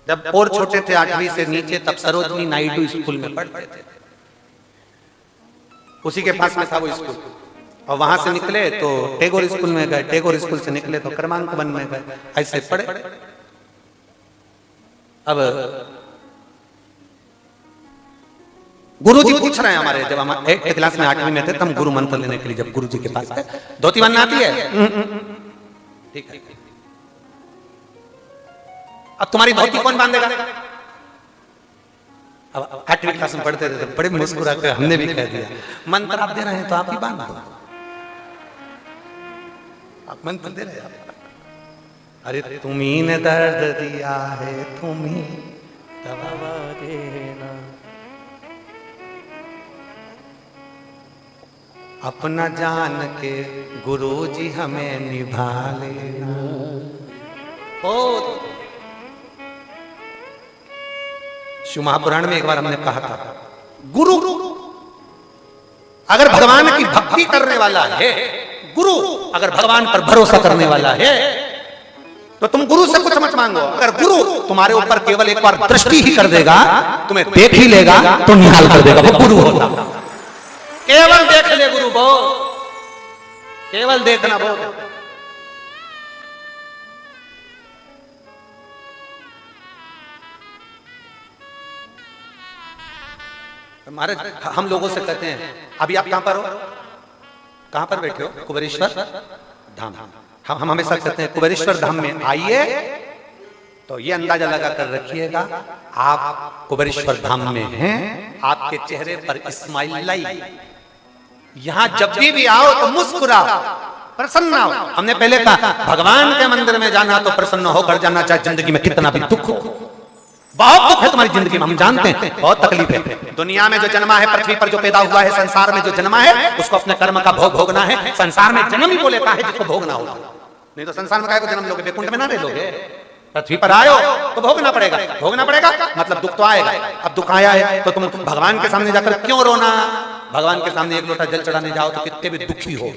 जब और छोटे थे 8वीं से नीचे, तब सरोजनी नायडू स्कूल में पढ़ते थे, उसी के पास में था वो स्कूल। और वहां से निकले तो टैगोर स्कूल में गए, टैगोर स्कूल से निकले तो क्रमांक 1 में गए, ऐसे पढ़े। अब गुरु जी पूछ रहे हैं हमारे, जब हम 8th क्लास में 8वीं में थे, तब हम गुरु मंत्र लेने के लिए जब गुरु जी के पास गए, धोती बनना आती है? ठीक है, अब तुम्हारी धोती कौन बांधेगा? अब 8वीं क्लास में पढ़ते थे तो बड़े मुस्कुरा कर हमने भी कह दिया, मंत्र आप दे रहे हैं तो आप ही बांध दो, आप मंत्र दे रहे हैं। अरे तुम्ही ने दर्द दिया है, तुम्ही दवा देना, अपना जान के गुरु जी हमें निभा लेना। शिव महापुराण में एक बार हमने कहा था, गुरु अगर भगवान की भक्ति करने वाला है, गुरु अगर भगवान पर भरोसा करने वाला है, तो तुम गुरु से कुछ मत मांगो। अगर गुरु तुम्हारे ऊपर केवल एक बार दृष्टि ही कर देगा, तुम्हें देख ही लेगा तो निहाल कर देगा, वो गुरु होता। केवल देख ले गुरु, बहुत केवल देखना बहुत। हमारे हम लोगों से कहते हैं, अभी आप कहां पर हो, कहां पर बैठे हो? कुबेरेश्वर धाम। हम हमेशा कहते हैं कुबेरेश्वर धाम में आइए, तो ये अंदाजा लगा कर रखिएगा आप कुबेरेश्वर धाम में हैं, आपके चेहरे पर स्माइल लाई। यहां जब भी आओ तो मुस्कुराओ, प्रसन्न हो। हमने पहले कहा भगवान के मंदिर में जाना तो प्रसन्न होकर जाना, चाहे जिंदगी में कितना भी दुख हो। बहुत दुख है तुम्हारी जिंदगी में, हम जानते हैं, बहुत तकलीफ है। दुनिया में जो जन्मा है, पृथ्वी पर जो पैदा हुआ है, संसार में जो जन्मा है, उसको अपने कर्म का भोग भोगना है। संसार में जन्म ही वो लेता है जिसको भोगना होगा, नहीं तो संसार में काहे को जन्म लोगे? वैकुंठ में ना रह लोगे? पृथ्वी पर आयो तो भोगना पड़ेगा, भोगना पड़ेगा मतलब दुख तो आएगा। अब दुख आया है तो तुम भगवान के सामने जाकर क्यों रोना? भगवान के सामने एक लोटा जल चढ़ाने जाओ तो कितने भी दुखी हो,